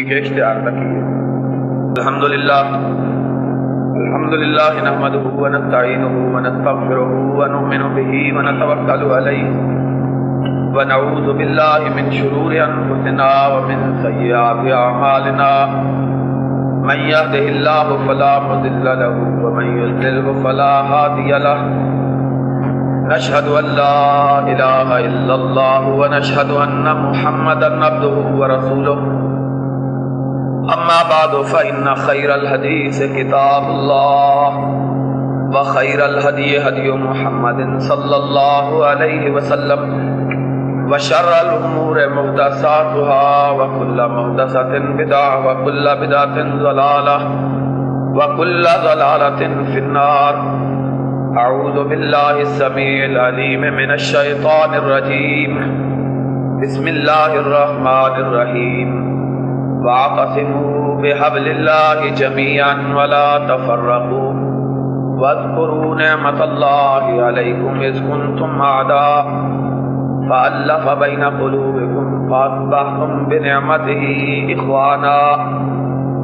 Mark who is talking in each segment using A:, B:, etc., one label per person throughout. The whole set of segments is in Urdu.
A: کے اشتہار رکھیے۔ الحمدللہ نحمدہ ونستعینہ ونستغفرہ ونؤمن بہ ونتوکل علیہ ونعوذ باللہ من شرور انفسنا ومن سیئات اعمالنا من یهدہ اللہ فلا مضل له ومن یضلل فلا ہادی له نشهد ان لا الہ الا اللہ ونشهد ان محمدا عبدہ ورسولہ اما بعد فإن خير الحديث كتاب الله وخير الهدي هدي محمد صلى الله عليه وسلم وشر الأمور محدثاتها وكل محدثة بدعة وكل بدعة ضلالة وكل ضلالة في النار أعوذ بالله السميع العليم من الشيطان الرجيم بسم الله الرحمن الرحيم واعتصموا بحبل الله جميعا ولا تفرقوا واذكروا نعمة الله عليكم إذ كنتم أعداء فألف بين قلوبكم فأصبحتم بنعمته إخوانا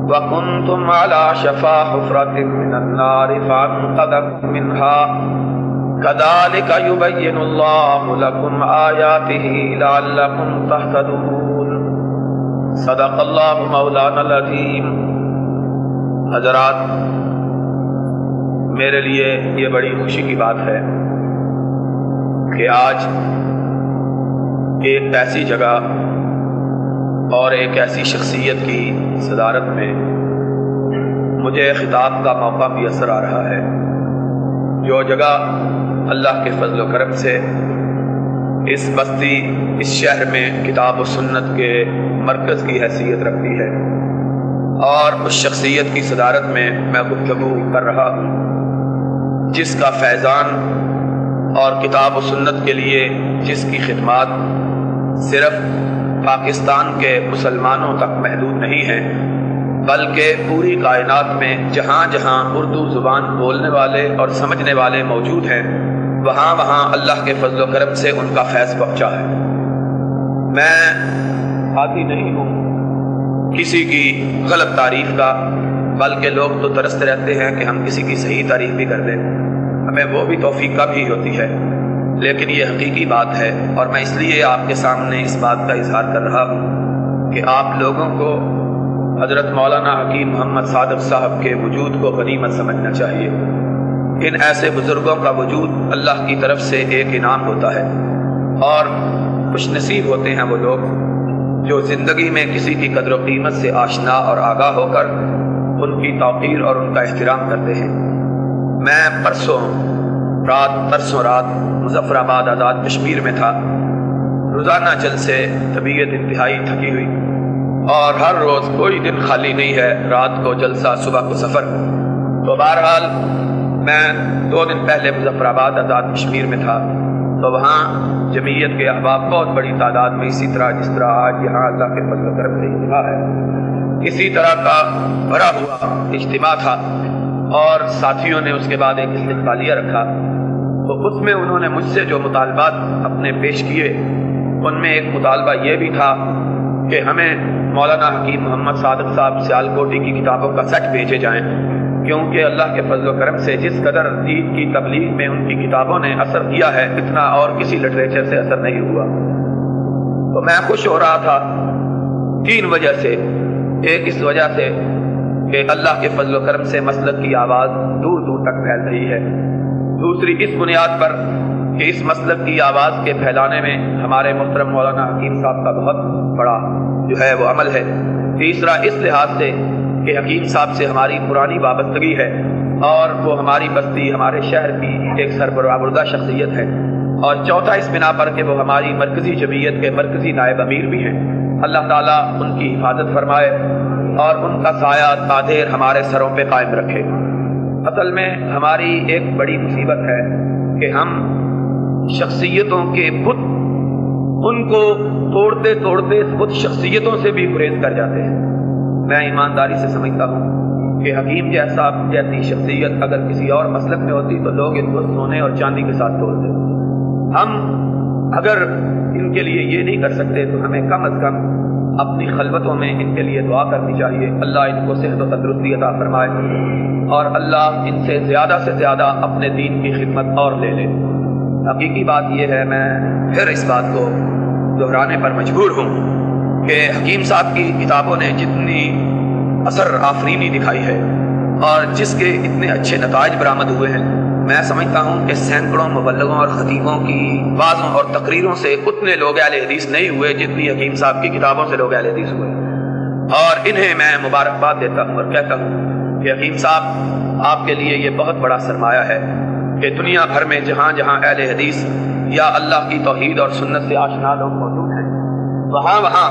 A: وكنتم على شفا حفرة من النار فأنقذكم منها كذلك يبين الله لكم آياته لعلكم تهتدون صدق اللہ مولانا العظیم۔ حضرات، میرے لیے یہ بڑی خوشی کی بات ہے کہ آج ایک ایسی جگہ اور ایک ایسی شخصیت کی صدارت میں مجھے خطاب کا موقع میسر آ رہا ہے، جو جگہ اللہ کے فضل و کرم سے اس بستی، اس شہر میں کتاب و سنت کے مرکز کی حیثیت رکھتی ہے، اور اس شخصیت کی صدارت میں گفتگو کر رہا ہوں جس کا فیضان اور کتاب و سنت کے لیے جس کی خدمات صرف پاکستان کے مسلمانوں تک محدود نہیں ہیں، بلکہ پوری کائنات میں جہاں جہاں اردو زبان بولنے والے اور سمجھنے والے موجود ہیں، وہاں وہاں اللہ کے فضل و کرم سے ان کا فیض پہنچا ہے۔ میں عادی نہیں ہوں کسی کی غلط تعریف کا، بلکہ لوگ تو ترستے رہتے ہیں کہ ہم کسی کی صحیح تعریف بھی کر دیں، ہمیں وہ بھی توفیق کب ہی ہوتی ہے، لیکن یہ حقیقی بات ہے، اور میں اس لیے آپ کے سامنے اس بات کا اظہار کر رہا ہوں کہ آپ لوگوں کو حضرت مولانا حکیم محمد صادق صاحب کے وجود کو غنیمت سمجھنا چاہیے۔ ان ایسے بزرگوں کا وجود اللہ کی طرف سے ایک انعام ہوتا ہے، اور خوش نصیب ہوتے ہیں وہ لوگ جو زندگی میں کسی کی قدر و قیمت سے آشنا اور آگاہ ہو کر ان کی توقیر اور ان کا احترام کرتے ہیں۔ میں پرسوں رات مظفر آباد آزاد کشمیر میں تھا۔ روزانہ جلسے، طبیعت انتہائی تھکی ہوئی، اور ہر روز کوئی دن خالی نہیں ہے، رات کو جلسہ، صبح کو سفر۔ تو بہرحال میں 2 دن پہلے مظفر آباد آزاد کشمیر میں تھا، تو وہاں جمعیت کے احباب بہت بڑی تعداد میں، اسی طرح جس طرح آج یہاں اللہ کے فضل و کرم سے اجتماع ہے، اسی طرح کا بھرا ہوا اجتماع تھا، اور ساتھیوں نے اس کے بعد ایک استقبالیہ رکھا۔ تو اس میں انہوں نے مجھ سے جو مطالبات اپنے پیش کیے، ان میں ایک مطالبہ یہ بھی تھا کہ ہمیں مولانا حکیم محمد صادق صاحب سیالکوٹی کی کتابوں کا سیٹ بھیجے جائیں، کیونکہ اللہ کے فضل و کرم سے جس قدر دین کی تبلیغ میں ان کی کتابوں نے اثر کیا ہے، اتنا اور کسی لٹریچر سے اثر نہیں ہوا۔ تو میں خوش ہو رہا تھا 3 وجہ سے۔ ایک اس وجہ سے کہ اللہ کے فضل و کرم سے مسلک کی آواز دور دور تک پھیل رہی ہے، دوسری اس بنیاد پر کہ اس مسلک کی آواز کے پھیلانے میں ہمارے محترم مولانا حکیم صاحب کا بہت بڑا جو ہے وہ عمل ہے، تیسرا اس لحاظ سے کہ حکیم صاحب سے ہماری پرانی وابستگی ہے، اور وہ ہماری بستی، ہمارے شہر کی ایک سربراہ شخصیت ہے، اور چوتھا اس بنا پر کہ وہ ہماری مرکزی جمعیت کے مرکزی نائب امیر بھی ہیں۔ اللہ تعالیٰ ان کی حفاظت فرمائے اور ان کا سایہ تادیر ہمارے سروں پہ قائم رکھے۔ اصل میں ہماری ایک بڑی مصیبت ہے کہ ہم شخصیتوں کے بت، ان کو توڑتے توڑتے خود شخصیتوں سے بھی گریز کر جاتے ہیں۔ میں ایمانداری سے سمجھتا ہوں کہ حکیم جیسی شخصیت اگر کسی اور مسلک میں ہوتی تو لوگ ان کو سونے اور چاندی کے ساتھ توڑ دیتے۔ ہم اگر ان کے لیے یہ نہیں کر سکتے تو ہمیں کم از کم اپنی خلوتوں میں ان کے لیے دعا کرنی چاہیے، اللہ ان کو صحت و تندرستی عطا فرمائے اور اللہ ان سے زیادہ اپنے دین کی خدمت اور لے لے۔ حقیقی بات یہ ہے، میں پھر اس بات کو دہرانے پر مجبور ہوں کہ حکیم صاحب کی کتابوں نے جتنی اثر آفرینی دکھائی ہے اور جس کے اتنے اچھے نتائج برآمد ہوئے ہیں، میں سمجھتا ہوں کہ سینکڑوں مبلغوں اور خطیبوں کی وعظوں اور تقریروں سے اتنے لوگ اہل حدیث نہیں ہوئے جتنی حکیم صاحب کی کتابوں سے لوگ اہل حدیث ہوئے، اور انہیں میں مبارکباد دیتا ہوں اور کہتا ہوں کہ حکیم صاحب آپ کے لیے یہ بہت بڑا سرمایہ ہے کہ دنیا بھر میں جہاں جہاں اہل حدیث یا اللہ کی توحید اور سنت سے آشنا لوگ موجود ہیں، وہاں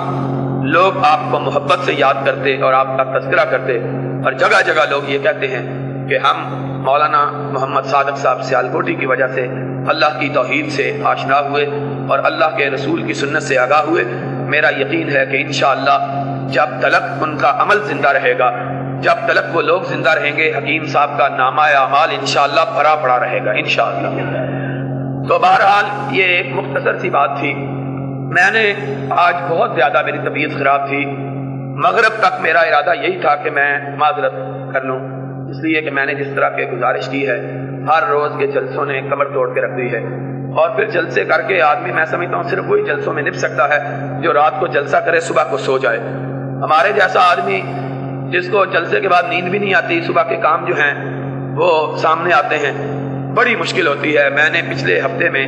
A: لوگ آپ کو محبت سے یاد کرتے اور آپ کا تذکرہ کرتے، اور جگہ جگہ لوگ یہ کہتے ہیں کہ ہم مولانا محمد صادق صاحب سیالکوٹی کی وجہ سے اللہ کی توحید سے آشنا ہوئے اور اللہ کے رسول کی سنت سے آگاہ ہوئے۔ میرا یقین ہے کہ انشاءاللہ جب تلک ان کا عمل زندہ رہے گا، جب تلک وہ لوگ زندہ رہیں گے، حکیم صاحب کا نامہ اعمال انشاءاللہ بھرا پڑا رہے گا انشاءاللہ۔ تو بہرحال یہ ایک مختصر سی بات تھی۔ میں نے آج بہت زیادہ میری طبیعت خراب تھی، مغرب تک میرا ارادہ یہی تھا کہ میں معذرت کر لوں، اس لیے کہ میں نے جس طرح کی گزارش کی ہے ہر روز کے جلسوں نے کمر توڑ کے رکھ دی ہے، اور پھر جلسے کر کے آدمی میں سمجھتا ہوں صرف وہی جلسوں میں نپ سکتا ہے جو رات کو جلسہ کرے صبح کو سو جائے۔ ہمارے جیسا آدمی جس کو جلسے کے بعد نیند بھی نہیں آتی، صبح کے کام جو ہیں وہ سامنے آتے ہیں، بڑی مشکل ہوتی ہے۔ میں نے پچھلے ہفتے میں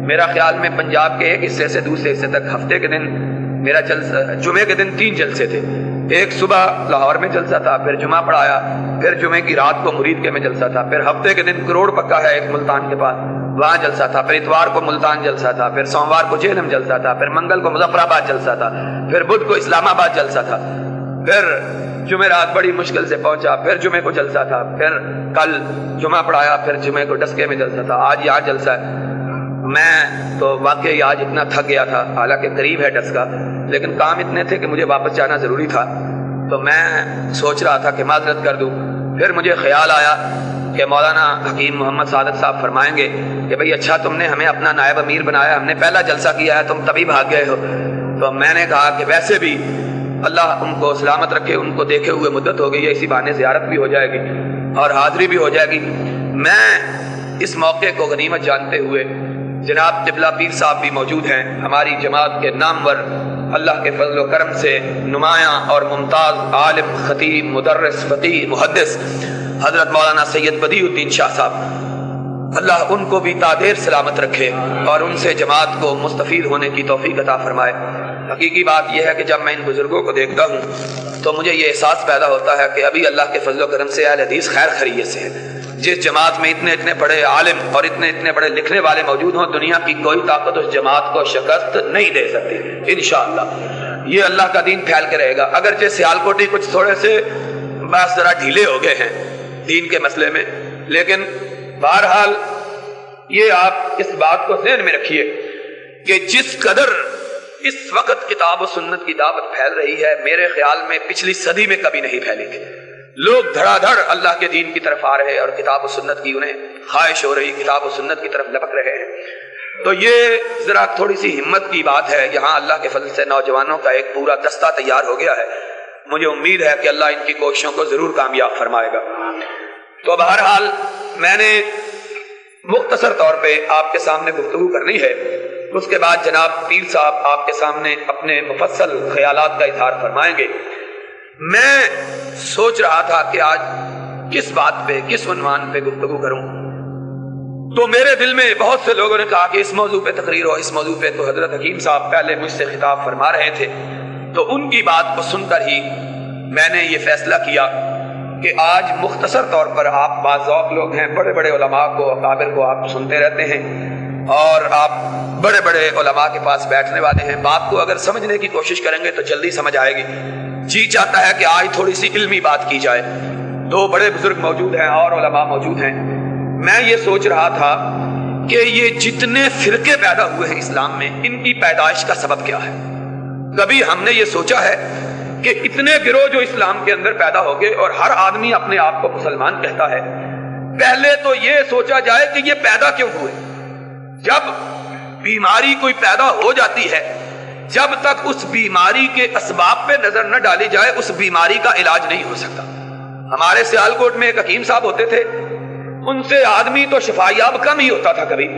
A: میرا خیال میں پنجاب کے ایک حصے سے دوسرے حصے تک ہفتے کے دن میرا جمعے کے دن 3 جلسے تھے، ایک صبح لاہور میں جلسہ تھا، پھر جمعہ پڑھایا، پھر جمعے کی رات کو مرید کے میں جلسہ تھا، پھر ہفتے کے دن کروڑ پکا ہے ایک ملتان کے پاس، وہاں جلسہ تھا، پھر اتوار کو ملتان جلسہ تھا، پھر سوموار کو جہلم جلسہ تھا، پھر منگل کو مظفر آباد جلسہ تھا، پھر بدھ کو اسلام آباد جلسہ تھا، پھر جمعرات بڑی مشکل سے پہنچا، پھر جمعے کو جلسہ تھا، پھر کل جمعہ پڑھایا، پھر جمعے کو ڈسکے میں جلسہ تھا، آج یہاں جلسہ ہے۔ میں تو واقعی آج اتنا تھک گیا تھا، حالانکہ قریب ہے ڈسکا، لیکن کام اتنے تھے کہ مجھے واپس جانا ضروری تھا، تو میں سوچ رہا تھا کہ معذرت کر دوں۔ پھر مجھے خیال آیا کہ مولانا حکیم محمد صادق صاحب فرمائیں گے کہ بھئی اچھا تم نے ہمیں اپنا نائب امیر بنایا، ہم نے پہلا جلسہ کیا ہے، تم تبھی بھاگ گئے ہو۔ تو میں نے کہا کہ ویسے بھی اللہ ان کو سلامت رکھے، ان کو دیکھے ہوئے مدت ہو گئی ہے، اسی بہانے زیارت بھی ہو جائے گی اور حاضری بھی ہو جائے گی۔ میں اس موقع کو غنیمت جانتے ہوئے، جناب قبلہ پیر صاحب بھی موجود ہیں، ہماری جماعت کے نامور، اللہ کے فضل و کرم سے نمایاں اور ممتاز عالم، خطیب، مدرس، فقیہ، محدث حضرت مولانا سید بدیع الدین شاہ صاحب، اللہ ان کو بھی تادیر سلامت رکھے اور ان سے جماعت کو مستفید ہونے کی توفیق عطا فرمائے۔ حقیقی بات یہ ہے کہ جب میں ان بزرگوں کو دیکھتا ہوں تو مجھے یہ احساس پیدا ہوتا ہے کہ ابھی اللہ کے فضل و کرم سے اہل حدیث خیر خیریت سے ہیں۔ جس جماعت میں اتنے بڑے عالم اور اتنے بڑے لکھنے والے موجود ہوں، دنیا کی کوئی طاقت اس جماعت کو شکست نہیں دے سکتی انشاءاللہ۔ یہ اللہ کا دین پھیل کے رہے گا، اگرچہ سیالکوٹی کچھ تھوڑے سے بس ذرا ڈھیلے ہو گئے ہیں دین کے مسئلے میں، لیکن بہرحال یہ آپ اس بات کو ذہن میں رکھیے کہ جس قدر اس وقت کتاب و سنت کی دعوت پھیل رہی ہے، میرے خیال میں پچھلی صدی میں کبھی نہیں پھیلی تھی۔ لوگ دھڑا دھڑ اللہ کے دین کی طرف آ رہے ہیں اور کتاب و سنت کی انہیں خواہش ہو رہی، کتاب و سنت کی طرف لپک رہے ہیں۔ تو یہ ذرا تھوڑی سی ہمت کی بات ہے، یہاں اللہ کے فضل سے نوجوانوں کا ایک پورا دستہ تیار ہو گیا ہے، مجھے امید ہے کہ اللہ ان کی کوششوں کو ضرور کامیاب فرمائے گا۔ تو بہرحال میں نے مختصر طور پہ آپ کے سامنے گفتگو کرنی ہے، اس کے بعد جناب پیر صاحب آپ کے سامنے اپنے مفصل خیالات کا اظہار فرمائیں گے۔ میں سوچ رہا تھا کہ آج کس بات پہ، کس عنوان پہ گفتگو کروں، تو میرے دل میں بہت سے لوگوں نے کہا کہ اس موضوع پہ تقریر ہو، اس موضوع پہ تو حضرت حکیم صاحب پہلے مجھ سے خطاب فرما رہے تھے، تو ان کی بات کو سن کر ہی میں نے یہ فیصلہ کیا کہ آج مختصر طور پر آپ باذوق لوگ ہیں، بڑے بڑے علماء کو، اکابر کو آپ سنتے رہتے ہیں اور آپ بڑے بڑے علماء کے پاس بیٹھنے والے ہیں، بات کو اگر سمجھنے کی کوشش کریں گے تو جلدی سمجھ آئے گی۔ جی چاہتا ہے کہ آج تھوڑی سی علمی بات کی جائے، 2 بڑے بزرگ موجود ہیں اور علماء موجود ہیں۔ میں یہ سوچ رہا تھا کہ یہ جتنے فرقے پیدا ہوئے ہیں اسلام میں، ان کی پیدائش کا سبب کیا ہے؟ کبھی ہم نے یہ سوچا ہے کہ اتنے گروہ جو اسلام کے اندر پیدا ہو گئے اور ہر آدمی اپنے آپ کو مسلمان کہتا ہے، پہلے تو یہ سوچا جائے کہ یہ پیدا کیوں ہوئے؟ جب بیماری کوئی پیدا ہو جاتی ہے، جب تک اس بیماری کے اسباب پہ نظر نہ ڈالی جائے اس بیماری کا علاج نہیں ہو سکتا. ہمارے سیالکوٹ میں ایک حکیم صاحب ہوتے تھے، ان سے آدمی تو شفایاب کم ہی ہوتا تھا کبھی،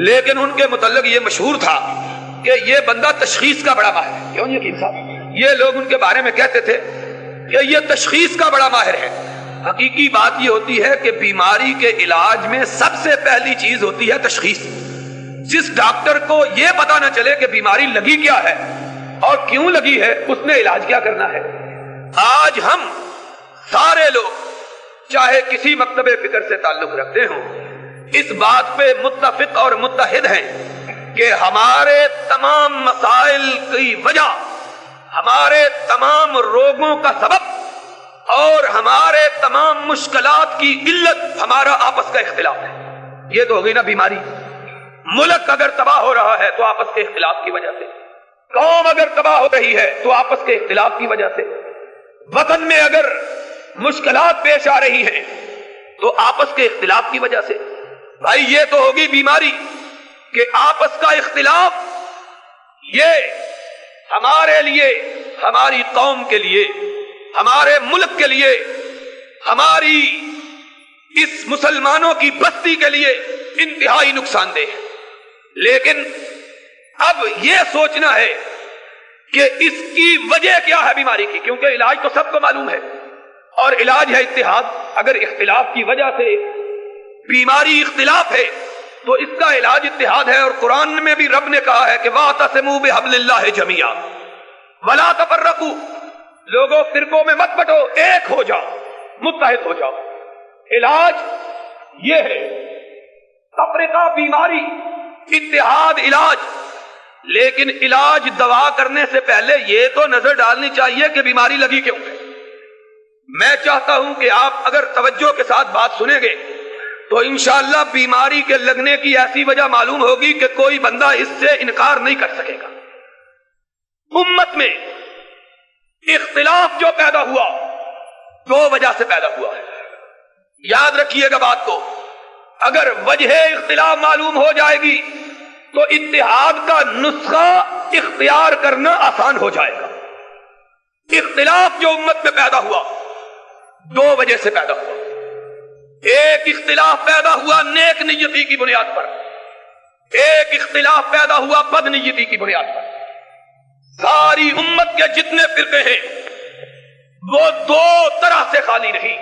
A: لیکن ان کے متعلق یہ مشہور تھا کہ یہ بندہ تشخیص کا بڑا ماہر ہے. کیوں حکیم صاحب؟ یہ لوگ ان کے بارے میں کہتے تھے کہ یہ تشخیص کا بڑا ماہر ہے. حقیقی بات یہ ہوتی ہے کہ بیماری کے علاج میں سب سے پہلی چیز ہوتی ہے تشخیص. جس ڈاکٹر کو یہ پتا نہ چلے کہ بیماری لگی کیا ہے اور کیوں لگی ہے، اس نے علاج کیا کرنا ہے. آج ہم سارے لوگ چاہے کسی مکتب فکر سے تعلق رکھتے ہوں، اس بات پہ متفق اور متحد ہیں کہ ہمارے تمام مسائل کی وجہ، ہمارے تمام روگوں کا سبب اور ہمارے تمام مشکلات کی علت ہمارا آپس کا اختلاف ہے. یہ تو ہوگی نا بیماری. ملک اگر تباہ ہو رہا ہے تو آپس کے اختلاف کی وجہ سے، قوم اگر تباہ ہو رہی ہے تو آپس کے اختلاف کی وجہ سے، وطن میں اگر مشکلات پیش آ رہی ہیں تو آپس کے اختلاف کی وجہ سے. بھائی یہ تو ہوگی بیماری کہ آپس کا اختلاف یہ ہمارے لیے، ہماری قوم کے لیے، ہمارے ملک کے لیے، ہماری اس مسلمانوں کی بستی کے لیے انتہائی نقصان دہ ہے. لیکن اب یہ سوچنا ہے کہ اس کی وجہ کیا ہے بیماری کی، کیونکہ علاج تو سب کو معلوم ہے اور علاج ہے اتحاد. اگر اختلاف کی وجہ سے بیماری اختلاف ہے تو اس کا علاج اتحاد ہے. اور قرآن میں بھی رب نے کہا ہے کہ وَاعْتَصِمُوا بِحَبْلِ اللَّهِ جَمِيعًا وَلَا تَفَرَّقُوا، لوگوں فرقوں میں مت بٹو، ایک ہو جاؤ، متحد ہو جاؤ. علاج یہ ہے، تفرقہ بیماری، اتحاد علاج. لیکن علاج دوا کرنے سے پہلے یہ تو نظر ڈالنی چاہیے کہ بیماری لگی کیوں ہے. میں چاہتا ہوں کہ آپ اگر توجہ کے ساتھ بات سنیں گے تو انشاءاللہ بیماری کے لگنے کی ایسی وجہ معلوم ہوگی کہ کوئی بندہ اس سے انکار نہیں کر سکے گا. امت میں اختلاف جو پیدا ہوا دو وجہ سے پیدا ہوا ہے. یاد رکھیے گا بات کو. اگر وجہ اختلاف معلوم ہو جائے گی تو اتحاد کا نسخہ اختیار کرنا آسان ہو جائے گا. اختلاف جو امت میں پیدا ہوا دو وجہ سے پیدا ہوا. ایک اختلاف پیدا ہوا نیک نیتی کی بنیاد پر، ایک اختلاف پیدا ہوا بد نیتی کی بنیاد پر. ساری امت کے جتنے فرقے ہیں وہ دو طرح سے خالی نہیں،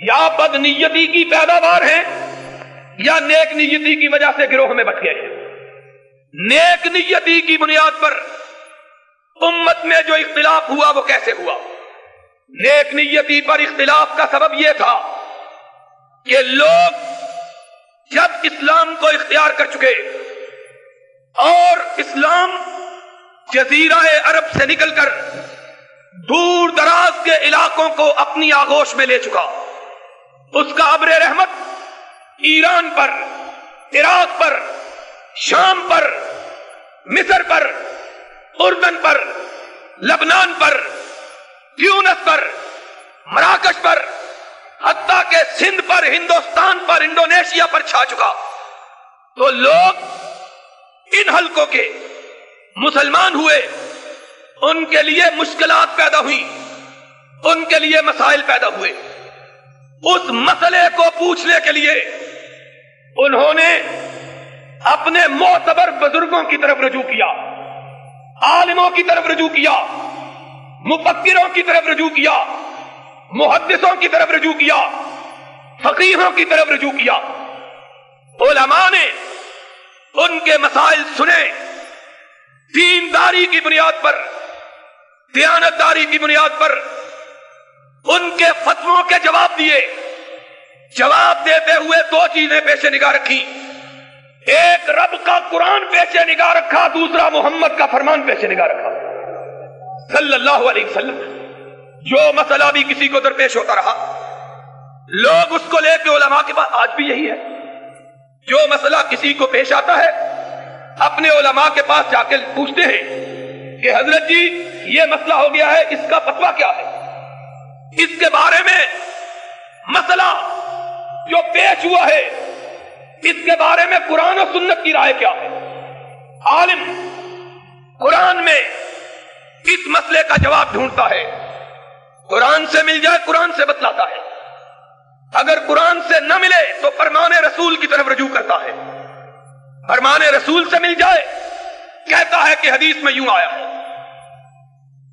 A: یا بد نیتی کی پیداوار ہیں یا نیک نیتی کی وجہ سے گروہ میں بٹ گئے ہیں. نیک نیتی کی بنیاد پر امت میں جو اختلاف ہوا وہ کیسے ہوا؟ نیک نیتی پر اختلاف کا سبب یہ تھا کہ لوگ جب اسلام کو اختیار کر چکے اور اسلام جزیرہ عرب سے نکل کر دور دراز کے علاقوں کو اپنی آغوش میں لے چکا، اس کا ابر رحمت ایران پر، عراق پر، شام پر، مصر پر، اردن پر، لبنان پر، تیونس پر، مراکش پر، حتیٰ کہ سندھ پر، ہندوستان پر، انڈونیشیا پر چھا چکا. تو لوگ ان حلقوں کے مسلمان ہوئے، ان کے لیے مشکلات پیدا ہوئی، ان کے لیے مسائل پیدا ہوئے. اس مسئلے کو پوچھنے کے لیے انہوں نے اپنے معتبر بزرگوں کی طرف رجوع کیا، عالموں کی طرف رجوع کیا، مفکروں کی طرف رجوع کیا، محدثوں کی طرف رجوع کیا، فقیہوں کی طرف رجوع کیا. علماء نے ان کے مسائل سنے، دینداری کی بنیاد پر، دیانتداری کی بنیاد پر ان کے فتووں کے جواب دیے. جواب دیتے ہوئے دو چیزیں پیش نگاہ رکھی، ایک رب کا قرآن پیش نگاہ رکھا، دوسرا محمد کا فرمان پیش نگاہ رکھا صلی اللہ علیہ وسلم. جو مسئلہ بھی کسی کو درپیش ہوتا رہا لوگ اس کو لے کے علماء کے پاس، آج بھی یہی ہے، جو مسئلہ کسی کو پیش آتا ہے اپنے علماء کے پاس جا کے پوچھتے ہیں کہ حضرت جی یہ مسئلہ ہو گیا ہے، اس کا فتویٰ کیا ہے، اس کے بارے میں مسئلہ جو پیش ہوا ہے اس کے بارے میں قرآن و سنت کی رائے کیا ہے. عالم قرآن میں اس مسئلے کا جواب ڈھونڈتا ہے، قرآن سے مل جائے قرآن سے بتلاتا ہے، اگر قرآن سے نہ ملے تو فرمان رسول کی طرف رجوع کرتا ہے، فرمان رسول سے مل جائے کہتا ہے کہ حدیث میں یوں آیا ہے۔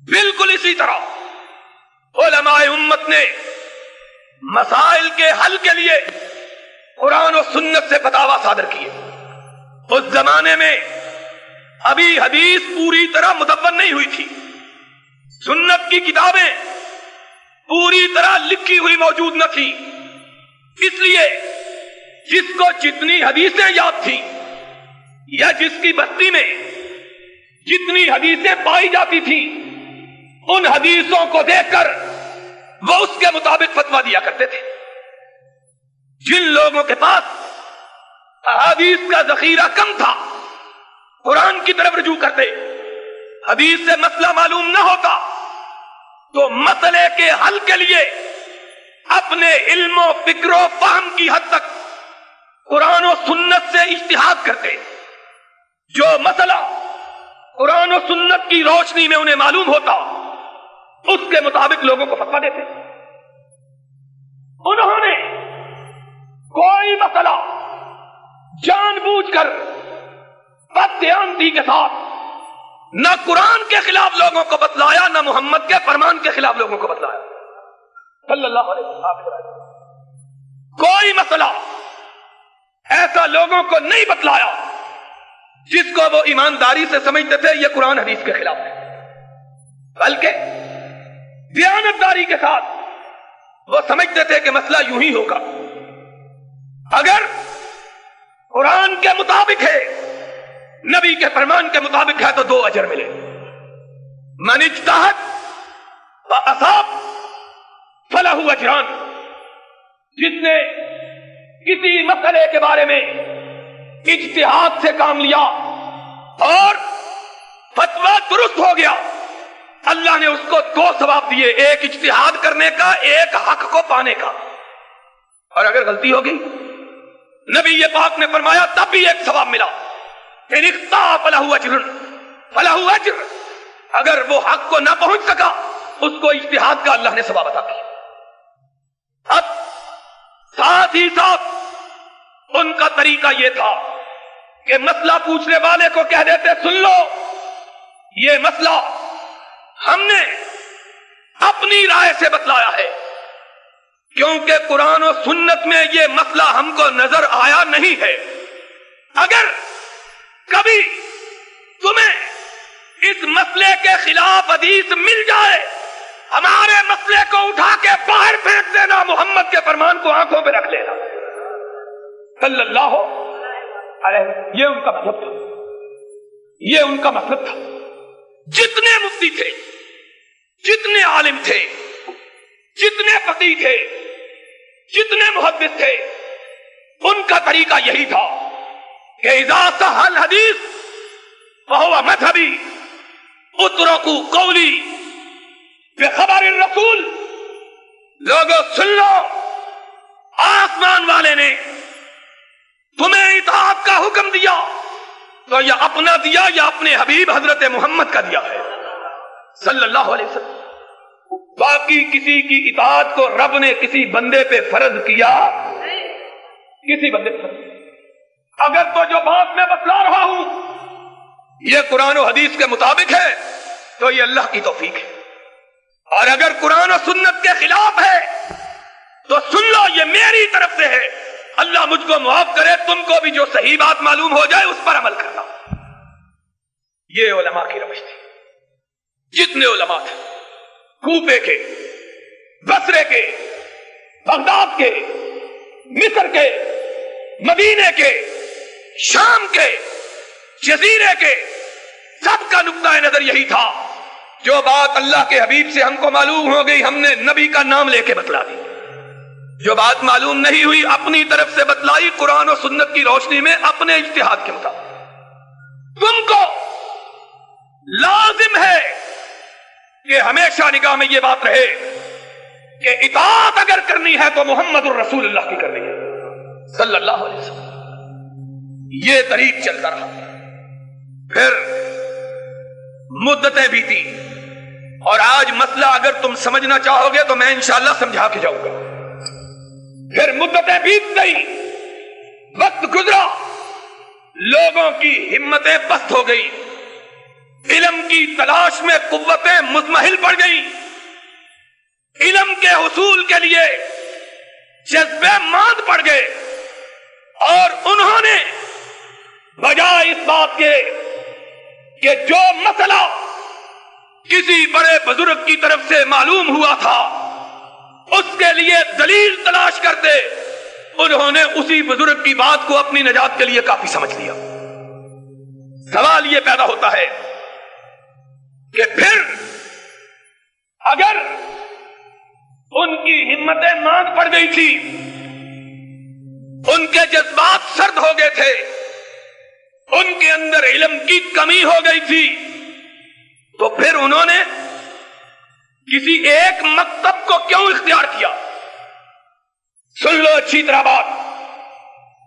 A: بالکل اسی طرح علماء امت نے مسائل کے حل کے لیے قرآن و سنت سے فتاوی صادر کیے۔ اس زمانے میں ابھی حدیث پوری طرح مدون نہیں ہوئی تھی، سنت کی کتابیں پوری طرح لکھی ہوئی موجود نہ تھی، اس لیے جس کو جتنی حدیثیں یاد تھی یا جس کی بستی میں جتنی حدیثیں پائی جاتی تھی، ان حدیثوں کو دیکھ کر وہ اس کے مطابق فتویٰ دیا کرتے تھے۔ جن لوگوں کے پاس احادیث کا ذخیرہ کم تھا قرآن کی طرف رجوع کرتے، حدیث سے مسئلہ معلوم نہ ہوتا تو مسئلے کے حل کے لیے اپنے علم و فکر و فہم کی حد تک قرآن و سنت سے اجتہاد کرتے، جو مسئلہ قرآن و سنت کی روشنی میں انہیں معلوم ہوتا اس کے مطابق لوگوں کو فتویٰ دیتے۔ انہوں نے کوئی مسئلہ جان بوجھ کر بددیانتی کے ساتھ نہ قرآن کے خلاف لوگوں کو بتلایا، نہ محمد کے فرمان کے خلاف لوگوں کو بتلایا صلی اللہ علیہ وسلم۔ کوئی مسئلہ ایسا لوگوں کو نہیں بتلایا جس کو وہ ایمانداری سے سمجھتے تھے یہ قرآن حدیث کے خلاف ہے، بلکہ دیانتداری کے ساتھ وہ سمجھتے تھے کہ مسئلہ یوں ہی ہوگا، اگر قرآن کے مطابق ہے، نبی کے فرمان کے مطابق ہے تو 2 اجر ملے۔ من اجتہد فاصاب فلہ اجران، جس نے کسی مسئلے کے بارے میں اجتہاد سے کام لیا اور فتویٰ درست ہو گیا، اللہ نے اس کو 2 ثواب دیے، ایک اجتہاد کرنے کا، ایک حق کو پانے کا۔ اور اگر غلطی ہوگی نبی یہ پاک نے فرمایا تب بھی ایک ثواب ملا، ان اخطا فلہ اجر، فلہ اجر، اگر وہ حق کو نہ پہنچ سکا اس کو اجتہاد کا اللہ نے ثواب عطا کیا۔ اب ساتھ ہی ساتھ ان کا طریقہ یہ تھا کہ مسئلہ پوچھنے والے کو کہہ دیتے سن لو یہ مسئلہ ہم نے اپنی رائے سے بتلایا ہے، کیونکہ قرآن و سنت میں یہ مسئلہ ہم کو نظر آیا نہیں ہے، اگر کبھی تمہیں اس مسئلے کے خلاف حدیث مل جائے ہمارے مسئلے کو اٹھا کے باہر پھینک دینا، محمد کے فرمان کو آنکھوں پہ رکھ لینا صلی اللہ علیہ وسلم۔ یہ ان کا مطلب تھا، یہ ان کا مطلب تھا۔ جتنے مفتی تھے، جتنے عالم تھے، جتنے فقیہ تھے، جتنے محدث تھے، ان کا طریقہ یہی تھا کہ اذا صح الحدیث فهو مذهبی اترکوا قولی بخبر الرسول۔ لوگوں سن لو، آسمان والے نے تمہیں اطاعت کا حکم دیا تو یا اپنا دیا یا اپنے حبیب حضرت محمد کا دیا ہے صلی اللہ علیہ وسلم۔ باقی کسی کی اطاعت کو رب نے کسی بندے پہ فرض کیا، کسی بندے پہ فرض۔ اگر تو جو بات میں بتلا رہا ہوں یہ قرآن و حدیث کے مطابق ہے تو یہ اللہ کی توفیق ہے، اور اگر قرآن و سنت کے خلاف ہے تو سن لو یہ میری طرف سے ہے، اللہ مجھ کو معاف کرے، تم کو بھی جو صحیح بات معلوم ہو جائے اس پر عمل کرنا۔ یہ علماء کی روش تھی۔ جتنے علماء تھے، کوفے کے، بصرے کے، بغداد کے، مصر کے، مدینے کے، شام کے، جزیرے کے، سب کا نقطہ نظر یہی تھا جو بات اللہ کے حبیب سے ہم کو معلوم ہو گئی ہم نے نبی کا نام لے کے بتلا دی، جو بات معلوم نہیں ہوئی اپنی طرف سے بتلائی قرآن و سنت کی روشنی میں اپنے اجتہاد کے مطابق۔ تم کو لازم ہے کہ ہمیشہ نگاہ میں یہ بات رہے کہ اطاعت اگر کرنی ہے تو محمد الرسول اللہ کی کرنی ہے صلی اللہ علیہ وسلم۔ یہ طریق چلتا رہا۔ پھر مدتیں بیتی، اور آج مسئلہ اگر تم سمجھنا چاہو گے تو میں انشاءاللہ سمجھا کے جاؤں گا۔ پھر مدتیں بیت گئی، وقت گزرا، لوگوں کی ہمتیں پست ہو گئی، علم کی تلاش میں قوتیں مزمحل پڑ گئیں، علم کے حصول کے لیے جذبے ماند پڑ گئے، اور انہوں نے بجائے اس بات کے کہ جو مسئلہ کسی بڑے بزرگ کی طرف سے معلوم ہوا تھا اس کے لیے دلیل تلاش کرتے، انہوں نے اسی بزرگ کی بات کو اپنی نجات کے لیے کافی سمجھ لیا۔ سوال یہ پیدا ہوتا ہے کہ پھر اگر ان کی ہمتیں ماند پڑ گئی تھی، ان کے جذبات سرد ہو گئے تھے، ان کے اندر علم کی کمی ہو گئی تھی، تو پھر انہوں نے کسی ایک مکتب کو کیوں اختیار کیا؟ سن لو اچھی طرح بات،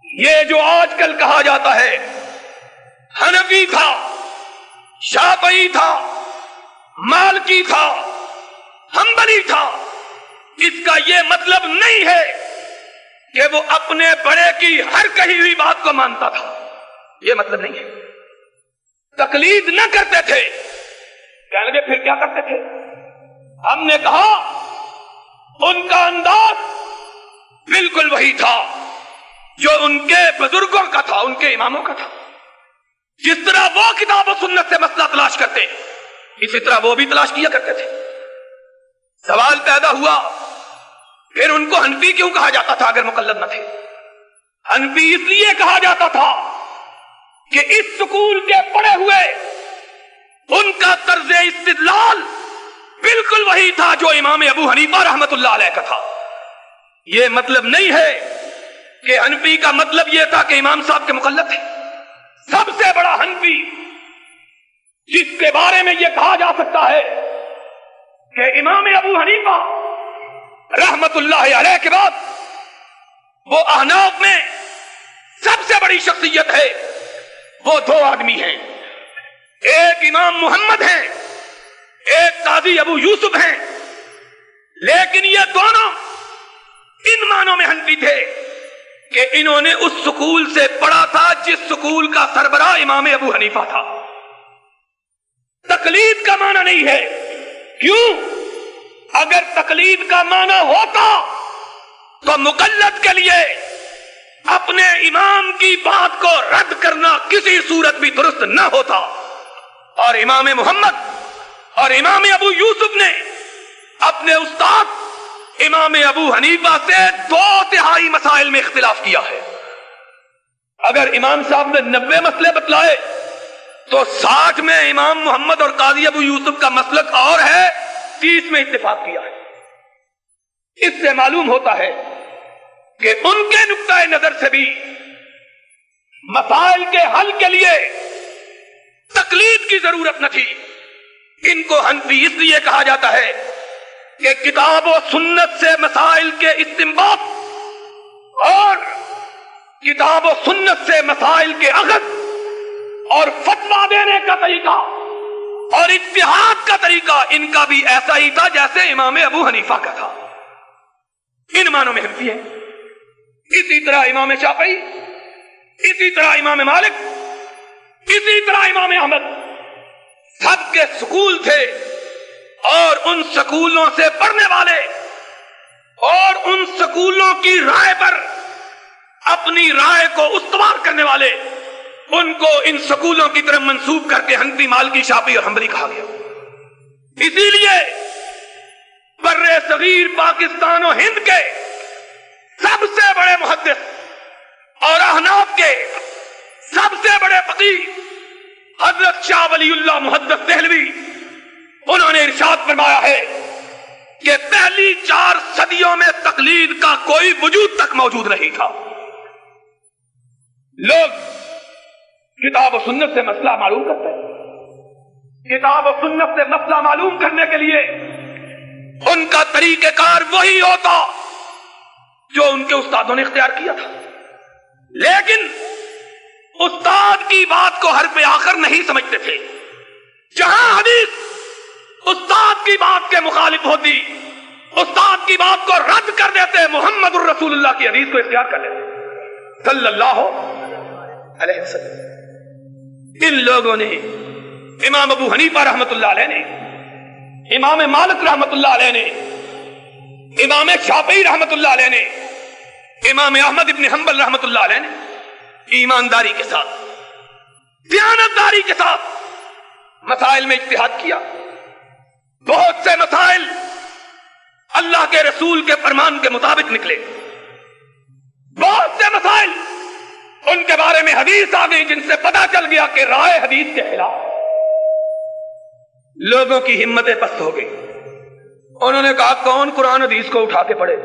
A: یہ جو آج کل کہا جاتا ہے حنفی تھا، شافعی تھا، مالکی تھا، حنبلی تھا، اس کا یہ مطلب نہیں ہے کہ وہ اپنے بڑے کی ہر کہی ہوئی بات کو مانتا تھا، یہ مطلب نہیں ہے۔ تقلید نہ کرتے تھے، کہنے لگے پھر کیا کرتے تھے؟ ہم نے کہا ان کا انداز بالکل وہی تھا جو ان کے بزرگوں کا تھا، ان کے اماموں کا تھا۔ جس طرح وہ کتاب و سنت سے مسئلہ تلاش کرتے، اسی طرح وہ بھی تلاش کیا کرتے تھے۔ سوال پیدا ہوا پھر ان کو حنفی کیوں کہا جاتا تھا اگر مقلد نہ تھے؟ حنفی اس لیے کہا جاتا تھا کہ اس سکول کے پڑھے ہوئے ان کا طرز استدلال بالکل وہی تھا جو امام ابو حنیفہ رحمت اللہ علیہ کا تھا۔ یہ مطلب نہیں ہے کہ حنفی کا مطلب یہ تھا کہ امام صاحب کے مقلد تھے۔ سب سے بڑا حنفی جس کے بارے میں یہ کہا جا سکتا ہے کہ امام ابو حنیفہ رحمت اللہ علیہ کے بعد وہ احناف میں سب سے بڑی شخصیت ہے، وہ دو آدمی ہیں، ایک امام محمد ہیں، ایک قاضی ابو یوسف ہیں، لیکن یہ دونوں ان معنوں میں حنفی تھے کہ انہوں نے اس سکول سے پڑھا تھا جس سکول کا سربراہ امام ابو حنیفہ تھا۔ تقلید کا معنی نہیں ہے، کیوں؟ اگر تقلید کا معنی ہوتا تو مقلد کے لیے اپنے امام کی بات کو رد کرنا کسی صورت بھی درست نہ ہوتا، اور امام محمد اور امام ابو یوسف نے اپنے استاد امام ابو حنیفہ سے 2/3 مسائل میں اختلاف کیا ہے۔ اگر امام صاحب نے 90 مسئلے بتلائے تو 60 میں امام محمد اور قاضی ابو یوسف کا مسلک اور ہے، 30 میں اتفاق کیا ہے۔ اس سے معلوم ہوتا ہے کہ ان کے نقطۂ نظر سے بھی مسائل کے حل کے لیے تقلید کی ضرورت نہ تھی۔ ان کو حنفی اس لیے کہا جاتا ہے کہ کتاب و سنت سے مسائل کے استنباط اور کتاب و سنت سے مسائل کے اخذ اور فتویٰ دینے کا طریقہ اور اجتہاد کا طریقہ ان کا بھی ایسا ہی تھا جیسے امام ابو حنیفہ کا تھا۔ ان معنوں میں حنفی ہے۔ اسی طرح امام شافعی، اسی طرح امام مالک، اسی طرح امام احمد، سب کے سکول تھے، اور ان سکولوں سے پڑھنے والے اور ان سکولوں کی رائے پر اپنی رائے کو استوار کرنے والے، ان کو ان سکولوں کی طرف منسوب کر کے حنفی، مالکی، شافعی اور حنبلی کہا گیا۔ اسی لیے بر صغیر پاکستان و ہند کے سب سے بڑے محدث اور احناف کے سب سے بڑے فقیہ حضرت شاہ ولی اللہ محدث دہلوی، انہوں نے ارشاد فرمایا ہے کہ پہلی 4 صدیوں میں تقلید کا کوئی وجود تک موجود نہیں تھا۔ لوگ کتاب و سنت سے مسئلہ معلوم کرتے ہیں، کتاب و سنت سے مسئلہ معلوم کرنے کے لیے ان کا طریقہ کار وہی ہوتا جو ان کے استادوں نے اختیار کیا تھا، لیکن استاد کی بات کو حرف آخر نہیں سمجھتے تھے، جہاں حدیث استاد کی بات کے مخالف ہوتی، استاد کی بات کو رد کر دیتے، محمد الرسول اللہ کی حدیث کو اختیار کر لیتے صلی اللہ علیہ وسلم۔ ان لوگوں نے، امام ابو حنیفہ رحمت اللہ علیہ نے، امام مالک رحمت اللہ علیہ نے، امام شافعی رحمت اللہ علیہ نے، امام احمد ابن حنبل رحمت اللہ علیہ نے ایمانداری کے ساتھ، دیانتداری کے ساتھ مسائل میں اجتہاد کیا۔ بہت سے مسائل اللہ کے رسول کے فرمان کے مطابق نکلے، بہت سے مسائل ان کے بارے میں حدیث آ گئی جن سے پتہ چل گیا کہ رائے حدیث کے خلاف۔ لوگوں کی ہمتیں پست ہو گئی، انہوں نے کہا کون قرآن حدیث کو اٹھا کے پڑھے،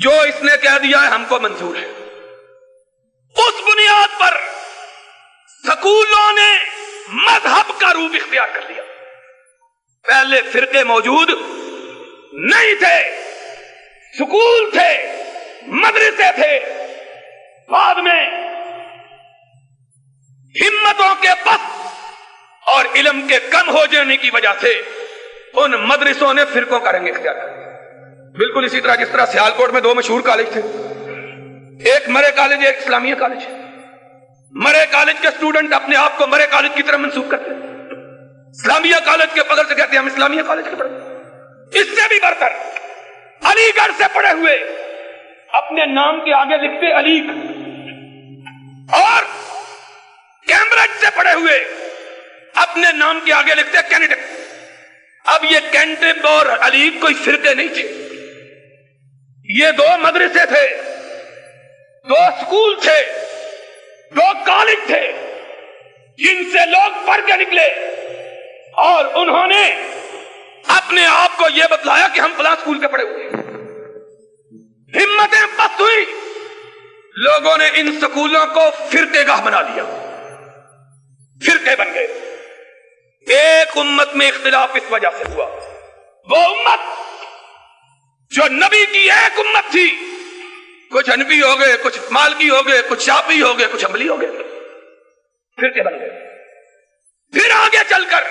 A: جو اس نے کہہ دیا ہے ہم کو منظور ہے۔ اس بنیاد پر سکولوں نے مذہب کا روپ اختیار کر لیا۔ پہلے فرقے موجود نہیں تھے، سکول تھے، مدرسے تھے، بعد میں ہمتوں کے پست اور علم کے کم ہو جانے کی وجہ سے ان مدرسوں نے فرقوں کا رنگ اختیار کیا۔ بالکل اسی طرح جس طرح سیالکوٹ میں دو مشہور کالج تھے، ایک مرے کالج، ایک اسلامیہ کالج۔ مرے کالج کے اسٹوڈنٹ اپنے آپ کو مرے کالج کی طرف منسوب کرتے ہیں، اسلامیہ کالج کے پدر سے کہتے ہیں ہم اسلامیہ کالج کے پڑھے۔ اس سے بھی برتر علی گڑھ سے پڑھے ہوئے اپنے نام کے آگے لکھتے علیگ، اور کیمبرج سے پڑھے ہوئے اپنے نام کے آگے لکھتے کینیڈک۔ اب یہ کینٹب اور علیگ کوئی فرقے نہیں تھے، یہ دو مدرسے تھے، دو سکول تھے، دو کالج تھے جن سے لوگ پڑھ کے نکلے، اور انہوں نے اپنے آپ کو یہ بتلایا کہ ہم فلاں سکول کے پڑھے ہوئے ہیں۔ ہمتیں پست ہوئی، لوگوں نے ان سکولوں کو فرقے گاہ بنا لیا، فرقے بن گئے۔ ایک امت میں اختلاف اس وجہ سے ہوا، وہ امت جو نبی کی ایک امت تھی، کچھ حنفی ہو گئے، کچھ مالکی ہو گئے، کچھ شافعی ہو گئے، کچھ حنبلی ہو گئے، فرقے بن گئے۔ پھر آگے چل کر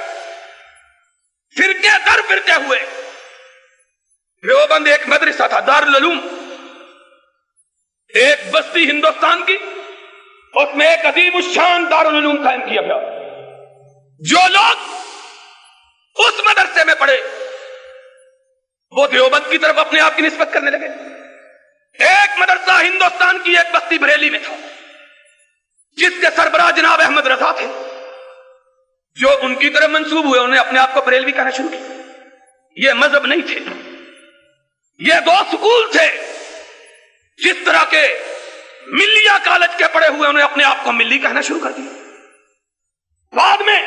A: فرقے در فرقے ہوئے۔ دیوبند ایک مدرسہ تھا، دارالعلوم، ایک بستی ہندوستان کی، اس میں ایک عظیم الشان دارالعلوم قائم کیا گیا۔ جو لوگ اس مدرسے میں پڑھے وہ دیوبند کی طرف اپنے آپ کی نسبت کرنے لگے۔ ایک مدرسہ ہندوستان کی ایک بستی بریلی میں تھا جس کے سربراہ جناب احمد رضا تھے، جو ان کی طرف منسوب ہوئے انہوں نے اپنے آپ کو بریلوی کہنا شروع کیا۔ یہ مذہب نہیں تھے، یہ دو سکول تھے۔ جس طرح کے ملیہ کالج کے پڑھے ہوئے انہوں نے اپنے آپ کو ملی کہنا شروع کر دیا۔ بعد میں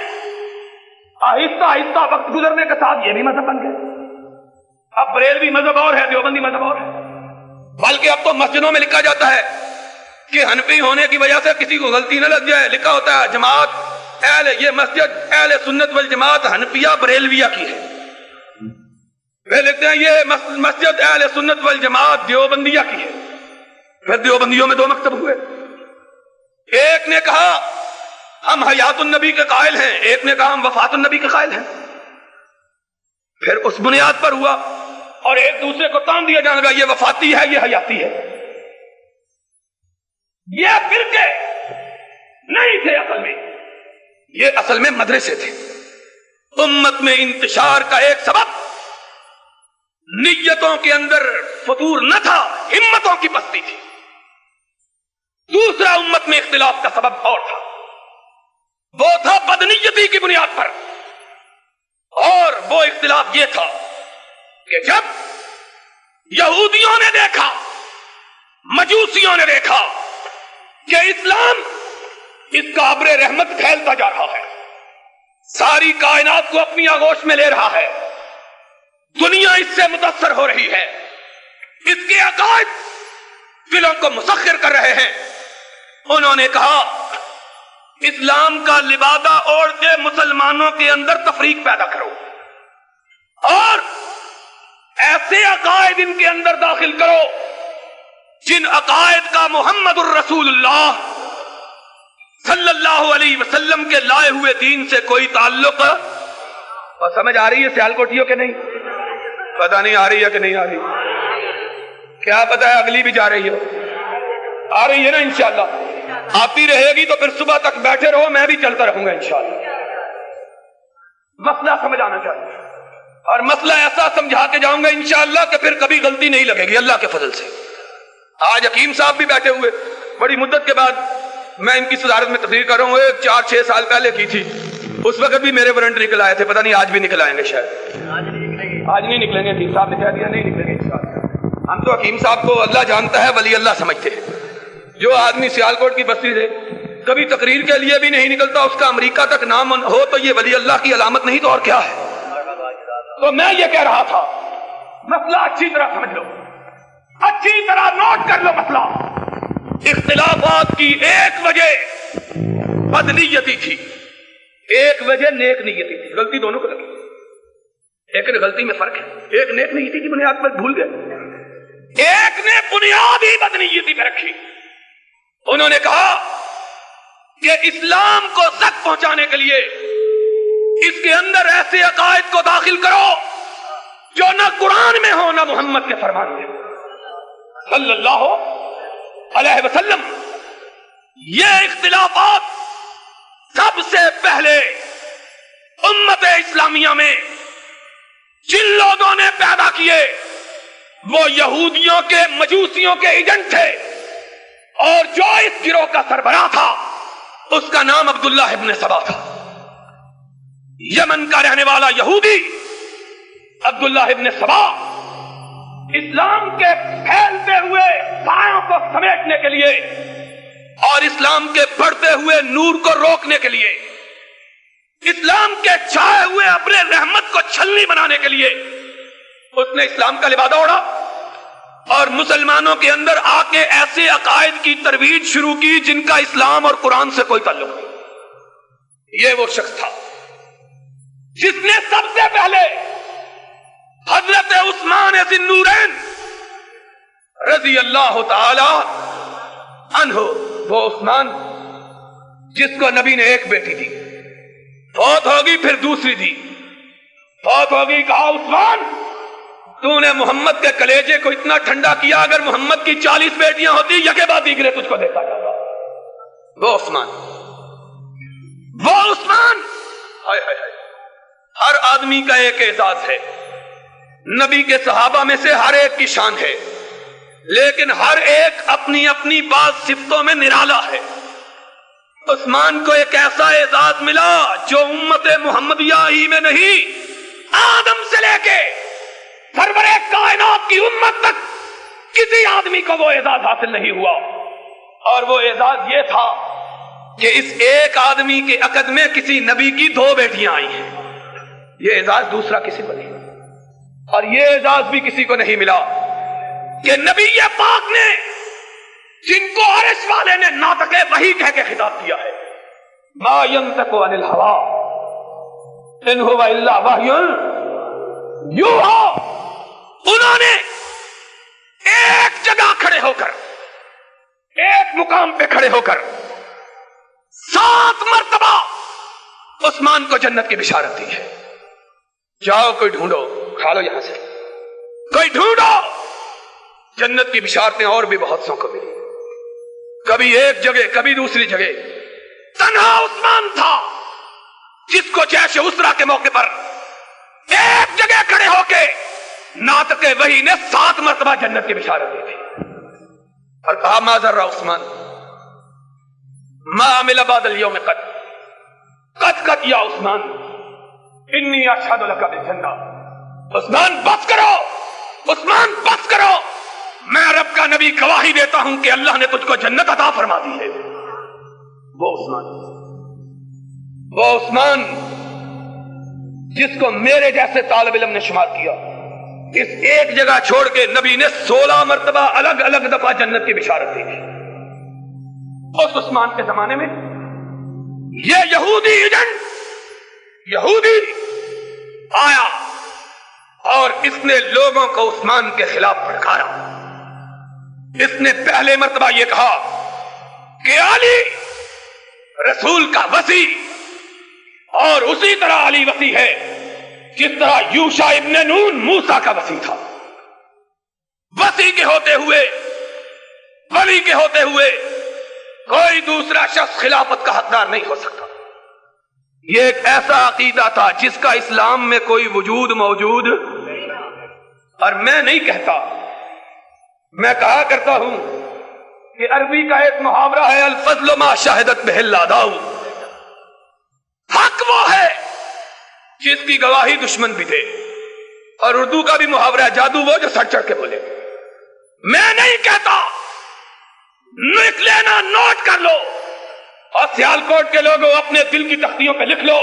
A: آہستہ آہستہ وقت گزرنے کے ساتھ یہ بھی مذہب بن گئے۔ اب بریلوی مذہب اور ہے، دیوبندی مذہب اور ہے، بلکہ اب تو مسجدوں میں لکھا جاتا ہے کہ حنفی ہونے کی وجہ سے کسی کو غلطی نہ لگ جائے، لکھا ہوتا ہے جماعت اہل، یہ مسجد اہل سنت والجماعت حنفیہ بریلویہ کی ہے۔ پھر لکھتے ہیں یہ مسجد اہل سنت والجماعت دیوبندیہ کی ہے۔ پھر دیوبندیوں میں دو مکتب ہوئے، ایک نے کہا ہم حیات النبی کے قائل ہیں، ایک نے کہا ہم وفات النبی کے قائل ہیں۔ پھر اس بنیاد پر ہوا اور ایک دوسرے کو تان دیا جانے لگا یہ وفاتی ہے، یہ حیاتی ہے۔ یہ فرقے نہیں تھے اصل میں، یہ اصل میں مدرسے تھے۔ امت میں انتشار کا ایک سبب نیتوں کے اندر فطور نہ تھا، ہمتوں کی پستی تھی۔ دوسرا امت میں اختلاف کا سبب اور تھا، وہ تھا بدنیتی کی بنیاد پر، اور وہ اختلاف یہ تھا کہ جب یہودیوں نے دیکھا، مجوسیوں نے دیکھا کہ اسلام اس کا ابر رحمت پھیلتا جا رہا ہے، ساری کائنات کو اپنی آغوش میں لے رہا ہے، دنیا اس سے متاثر ہو رہی ہے، اس کے عقائد دلوں کو مسخر کر رہے ہیں، انہوں نے کہا اسلام کا لبادہ اوڑھ کے مسلمانوں کے اندر تفریق پیدا کرو اور ایسے عقائد ان کے اندر داخل کرو جن عقائد کا محمد الرسول اللہ صلی اللہ علیہ وسلم کے لائے ہوئے دین سے کوئی تعلق؟ اور سمجھ آ رہی ہے سیالکوٹیوں کہ نہیں؟ پتہ نہیں آ رہی ہے کہ نہیں آ رہی؟ کیا پتہ ہے اگلی بھی جا رہی ہو؟ آ رہی ہے نا انشاءاللہ؟ آتی رہے گی تو پھر صبح تک بیٹھے رہو، میں بھی چلتا رہوں گا انشاءاللہ۔ مسئلہ سمجھ آنا چاہیے، اور مسئلہ ایسا سمجھا کے جاؤں گا انشاءاللہ کہ پھر کبھی غلطی نہیں لگے گی اللہ کے فضل سے۔ آج حکیم صاحب بھی بیٹھے ہوئے، بڑی مدت کے بعد میں ان کی صدارت میں تقریر کر رہا ہوں، 4-6 سال پہلے کی تھی، اس وقت بھی میرے وارنٹ نکل آئے تھے، پتہ نہیں آج بھی نکل آئیں گے، شاید آج نہیں نکلیں گے، حکیم صاحب نے کہہ دیا نہیں نکلیں گے انشاءاللہ۔ ہم تو حکیم صاحب کو اللہ جانتا ہے ولی اللہ سمجھتے ہیں۔ جو آدمی سیالکوٹ کی بستی سے کبھی تقریر کے لیے بھی نہیں نکلتا، اس کا امریکہ تک نام ہو تو یہ ولی اللہ کی علامت نہیں تو اور کیا ہے؟ تو میں یہ کہہ رہا تھا، مسئلہ اچھی طرح سمجھ لو، اچھی طرح نوٹ کر لو مسئلہ۔ اختلافات کی ایک وجہ بدنیتی تھی، ایک وجہ نیک نیتی تھی، غلطی دونوں کو لگی، لیکن غلطی میں فرق ہے۔ ایک نیک نیتی کی بنیاد پر بھول گئے، ایک نے بنیاد ہی بدنیتی پہ رکھی۔ انہوں نے کہا کہ اسلام کو تک پہنچانے کے لیے اس کے اندر ایسے عقائد کو داخل کرو جو نہ قرآن میں ہو نہ محمد کے فرمان میں صلی اللہ علیہ وسلم۔ یہ اختلافات سب سے پہلے امت اسلامیہ میں جن لوگوں نے پیدا کیے وہ یہودیوں کے مجوسیوں کے ایجنٹ تھے، اور جو اس گروہ کا سربراہ تھا اس کا نام عبداللہ ابن سبا تھا۔ یمن کا رہنے والا یہودی عبداللہ ابن سبا اسلام کے پھیلتے ہوئے سایوں کو سمیٹنے کے لیے اور اسلام کے بڑھتے ہوئے نور کو روکنے کے لیے، اسلام کے چھائے ہوئے اپنے رحمت کو چھلنی بنانے کے لیے اس نے اسلام کا لبادہ اوڑھا اور مسلمانوں کے اندر آ کے ایسے عقائد کی ترویج شروع کی جن کا اسلام اور قرآن سے کوئی تعلق نہیں۔ یہ وہ شخص تھا جس نے سب سے پہلے حضرت عثمان ذی النورین رضی اللہ تعالی عنہ، وہ عثمان جس کو نبی نے ایک بیٹی دی، فوت ہوگی پھر دوسری دی، فوت ہوگی، کہا عثمان تو نے محمد کے کلیجے کو اتنا ٹھنڈا کیا، اگر محمد کی 40 بیٹیاں ہوتی یکے بعد دیگرے تجھ کو دیتا جاتا۔ وہ عثمان، وہ عثمان، ہائے ہائے ہائے، ہر آدمی کا ایک اعزاز ہے، نبی کے صحابہ میں سے ہر ایک کی شان ہے، لیکن ہر ایک اپنی اپنی بعض صفتوں میں نرالا ہے۔ عثمان کو ایک ایسا اعزاز ملا جو امت محمدیہ ہی میں نہیں، آدم سے لے کے سرور کائنات کی امت تک کسی آدمی کو وہ اعزاز حاصل نہیں ہوا، اور وہ اعزاز یہ تھا کہ اس ایک آدمی کے عقد میں کسی نبی کی 2 بیٹیاں آئی ہیں۔ یہ اعزاز دوسرا کسی کو نہیں، اور یہ اعزاز بھی کسی کو نہیں ملا کہ نبی پاک نے جن کو عرش والے نے ناطق وحی کہہ کے خطاب کیا ہے، ما ينطق عن الهوى ان هو الا وحی یوحی، انہوں نے ایک جگہ کھڑے ہو کر، ایک مقام پہ کھڑے ہو کر 7 مرتبہ عثمان کو جنت کی بشارت دی ہے۔ جاؤ کوئی ڈھونڈو، کھا لو یہاں سے، کوئی ڈھونڈو، جنت کی بشارتیں اور بھی بہت سو کو ملی، کبھی ایک جگہ کبھی دوسری جگہ۔ تنہا عثمان تھا جس کو جیش اسرا کے موقع پر ایک جگہ کھڑے ہو کے ناطق وحی نے 7 مرتبہ جنت کی بشارت دی تھی، اور کہا ما ذر عثمان ما عمل بعد اليوم قد یا عثمان انی اشہد لک بالجنہ۔ عثمان بس کرو، عثمان بس کرو، میں رب کا نبی گواہی دیتا ہوں کہ اللہ نے تجھ کو جنت عطا فرما دی ہے۔ وہ عثمان جس کو میرے جیسے طالب علم نے شمار کیا، اس ایک جگہ چھوڑ کے نبی نے 16 مرتبہ الگ الگ دفعہ جنت کی بشارت دی تھی۔ اس عثمان کے زمانے میں یہ یہودی ایجنٹ یہودی آیا اور اس نے لوگوں کو عثمان کے خلاف بھڑکایا۔ اس نے پہلے مرتبہ یہ کہا کہ علی رسول کا وصی، اور اسی طرح علی وصی ہے جس طرح یوشع ابن نون موسیٰ کا وصی تھا۔ وصی کے ہوتے ہوئے، ولی کے ہوتے ہوئے کوئی دوسرا شخص خلافت کا حقدار نہیں ہو سکتا۔ یہ ایک ایسا عقیدہ تھا جس کا اسلام میں کوئی وجود موجود، اور میں نہیں کہتا، میں کہا کرتا ہوں کہ عربی کا ایک محاورہ ہے الفضل ما شہدت بہ الاداء، حق وہ ہے جس کی گواہی دشمن بھی دے، اور اردو کا بھی محاورہ جادو وہ جو سر چڑھ کے بولے۔ میں نہیں کہتا، لکھ لینا، نوٹ کر لو، اور سیالکوٹ کے لوگوں اپنے دل کی تختیوں پہ لکھ لو،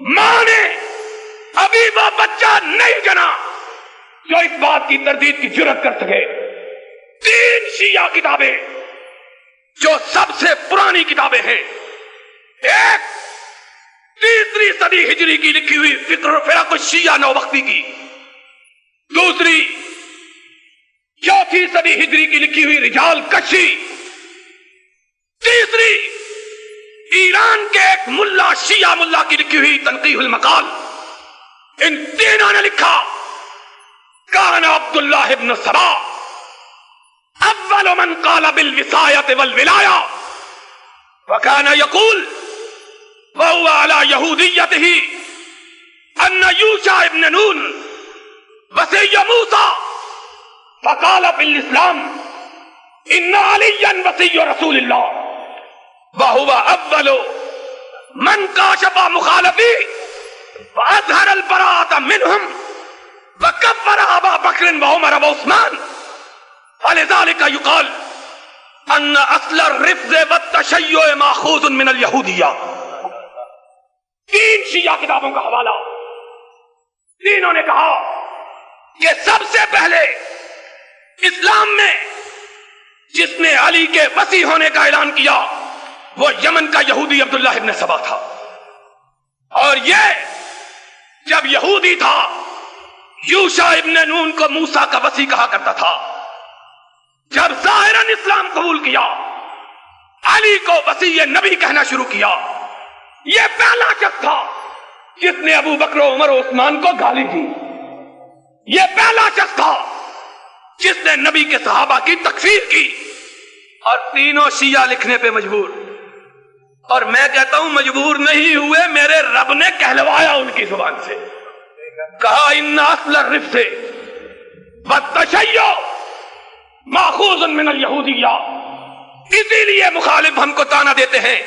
A: ماں نے ابھی وہ بچہ نہیں جنا جو اس بات کی تردید کی جرات کر سکے۔ 3 شیعہ کتابیں جو سب سے پرانی کتابیں ہیں، ایک 3 صدی ہجری کی لکھی ہوئی فکر و فرق الشیعہ نوبختی کی، دوسری 4 صدی ہجری کی لکھی ہوئی رجال کشی، تیسری ایران کے ایک ملا شیعہ ملا کی لکھی ہوئی تنقیح المقال۔ ان تینوں نے لکھا کان عبداللہ ابن سبا اول من قال بالوصایۃ والولایہ وکان یقول وهو على یہودیتہ ان یوشع ابن نون وصی موسیٰ فقال بالاسلام ان علیا وصی رسول اللہ وهو اول من کاشف مخالفی واظہر البراءۃ منہم وکفر ابا بکر وعمر وعثمان فلذلك يقال ان اصل الرفض والتشیع ماخوذ من اليہودیہ۔ 3 شیعہ کتابوں کا حوالہ، تینوں نے کہا کہ سب سے پہلے اسلام میں جس نے علی کے وصی ہونے کا اعلان کیا وہ یمن کا یہودی عبداللہ ابن سبا تھا، اور یہ جب یہودی تھا یوشع ابن نون کو موسیٰ کا وصی کہا کرتا تھا، جب ظاہراً اسلام قبول کیا علی کو وصی نبی کہنا شروع کیا۔ یہ پہلا شخص تھا جس نے ابو بکر و عمر و عثمان کو گالی دی، یہ پہلا شخص تھا جس نے نبی کے صحابہ کی تکفیر کی، اور تینوں شیعہ لکھنے پہ مجبور، اور میں کہتا ہوں مجبور نہیں ہوئے، میرے رب نے کہلوایا ان کی زبان سے، کہا ان اصل الرفض والتشیع ماخوذ من الیہودیہ۔ اسی لیے مخالف ہم کو تانا دیتے ہیں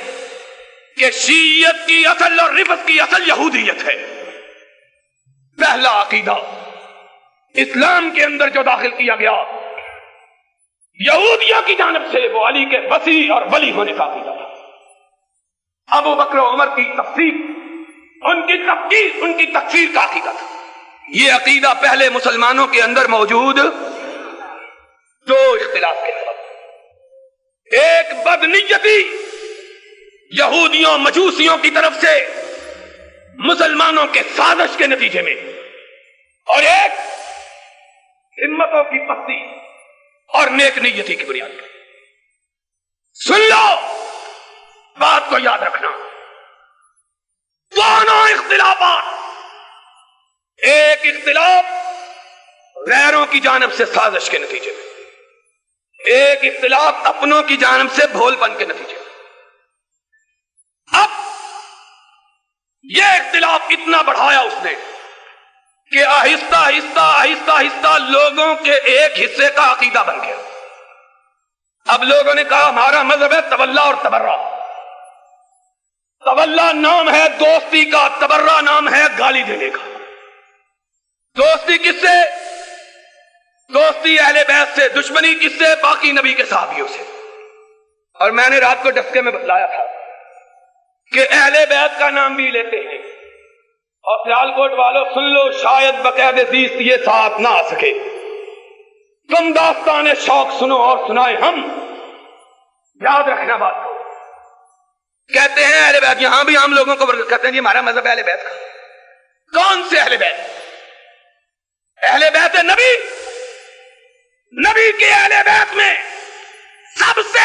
A: کہ شیعیت کی اصل اور رفض کی اصل یہودیت ہے۔ پہلا عقیدہ اسلام کے اندر جو داخل کیا گیا یہودیوں کی جانب سے وہ علی کے وصی اور ولی ہونے کا عقیدہ تھا۔ ابو بکر و عمر کی تفسیر، ان کی تفکیر، ان کی تکفیر کا عقیدہ تھا۔ یہ عقیدہ پہلے مسلمانوں کے اندر موجود، 2 اختلاف کے سبب، ایک بدنیتی یہودیوں مجوسیوں کی طرف سے مسلمانوں کے سازش کے نتیجے میں، اور ایک ہمتوں کی پستی اور نیک نیتی کی بنیاد پر۔ سن لو، بات کو یاد رکھنا، دونوں اختلافات، ایک اختلاف غیروں کی جانب سے سازش کے نتیجے میں، ایک اختلاف اپنوں کی جانب سے بھول پن کے نتیجے میں۔ اب یہ اختلاف اتنا بڑھایا اس نے کہ آہستہ آہستہ آہستہ آہستہ لوگوں کے ایک حصے کا عقیدہ بن گیا۔ اب لوگوں نے کہا ہمارا مذہب ہے تولا اور تبرہ۔ تولا نام ہے دوستی کا، تبرہ نام ہے گالی دینے کا۔ دوستی کس سے؟ دوستی اہل بیت سے، دشمنی کس سے؟ باقی نبی کے صحابیوں سے۔ اور میں نے رات کو ڈسکے میں بتلایا تھا کہ اہل بیت کا نام بھی لیتے ہیں، اور سیال کوٹ والوں سن لو، شاید بقید زیست یہ ساتھ نہ آ سکے، تم داستان شوق سنو اور سنائے ہم، یاد رکھنا بات کو۔ کہتے ہیں اہل بیت، یہاں بھی ہم لوگوں کو کہتے ہیں جی ہمارا مذہب اہل بیت کا۔ کون سے اہل بیت؟ اہل بیت نبی، نبی کے اہل بیت میں سب سے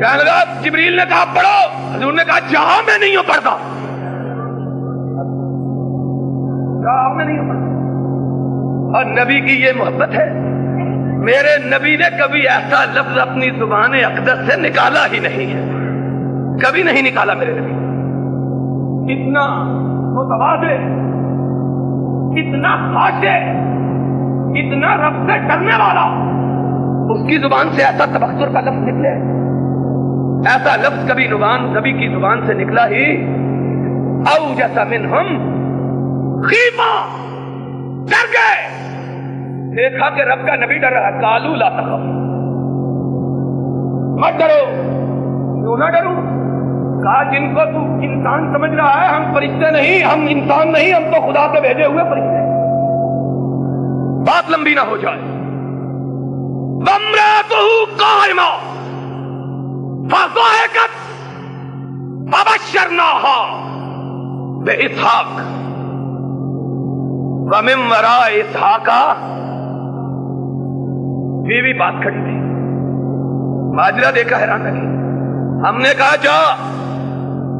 A: کہنے لگا جبریل نے کہا پڑھو، حضور نے کہا جہاں میں نہیں ہوں پڑھتا، جہاں میں نہیں ہوں پڑھتا۔ اور نبی کی یہ محبت ہے، میرے نبی نے کبھی ایسا لفظ اپنی زبان اقدس سے نکالا ہی نہیں ہے، کبھی نہیں نکالا میرے نبی۔ اتنا متواضع، اتنا خاشع، اتنا رب سے ڈرنے والا، اس کی زبان سے ایسا تبختر کا لفظ نکلے، ایسا لفظ کبھی نبی کی زبان سے نکلا ہی۔ اوجس منہم خیفہ، ڈر گئے، دیکھا کہ رب کا نبی ڈر رہا ہے۔ قالوا لا تخف، مت ڈرو۔ کیوں نہ ڈروں؟ کہا جن کو تو انسان سمجھ رہا ہے، ہم فرشتے نہیں، ہم انسان نہیں، ہم تو خدا سے بھیجے ہوئے فرشتے۔ بات لمبی نہ ہو جائے۔ وامرأتہ قائمہ فضحکت فبشرناہا بإسحاق ومن وراء اسحاق، بیوی بات کھڑی تھی، ماجرا دیکھا حیران لگی۔ ہم نے کہا جا،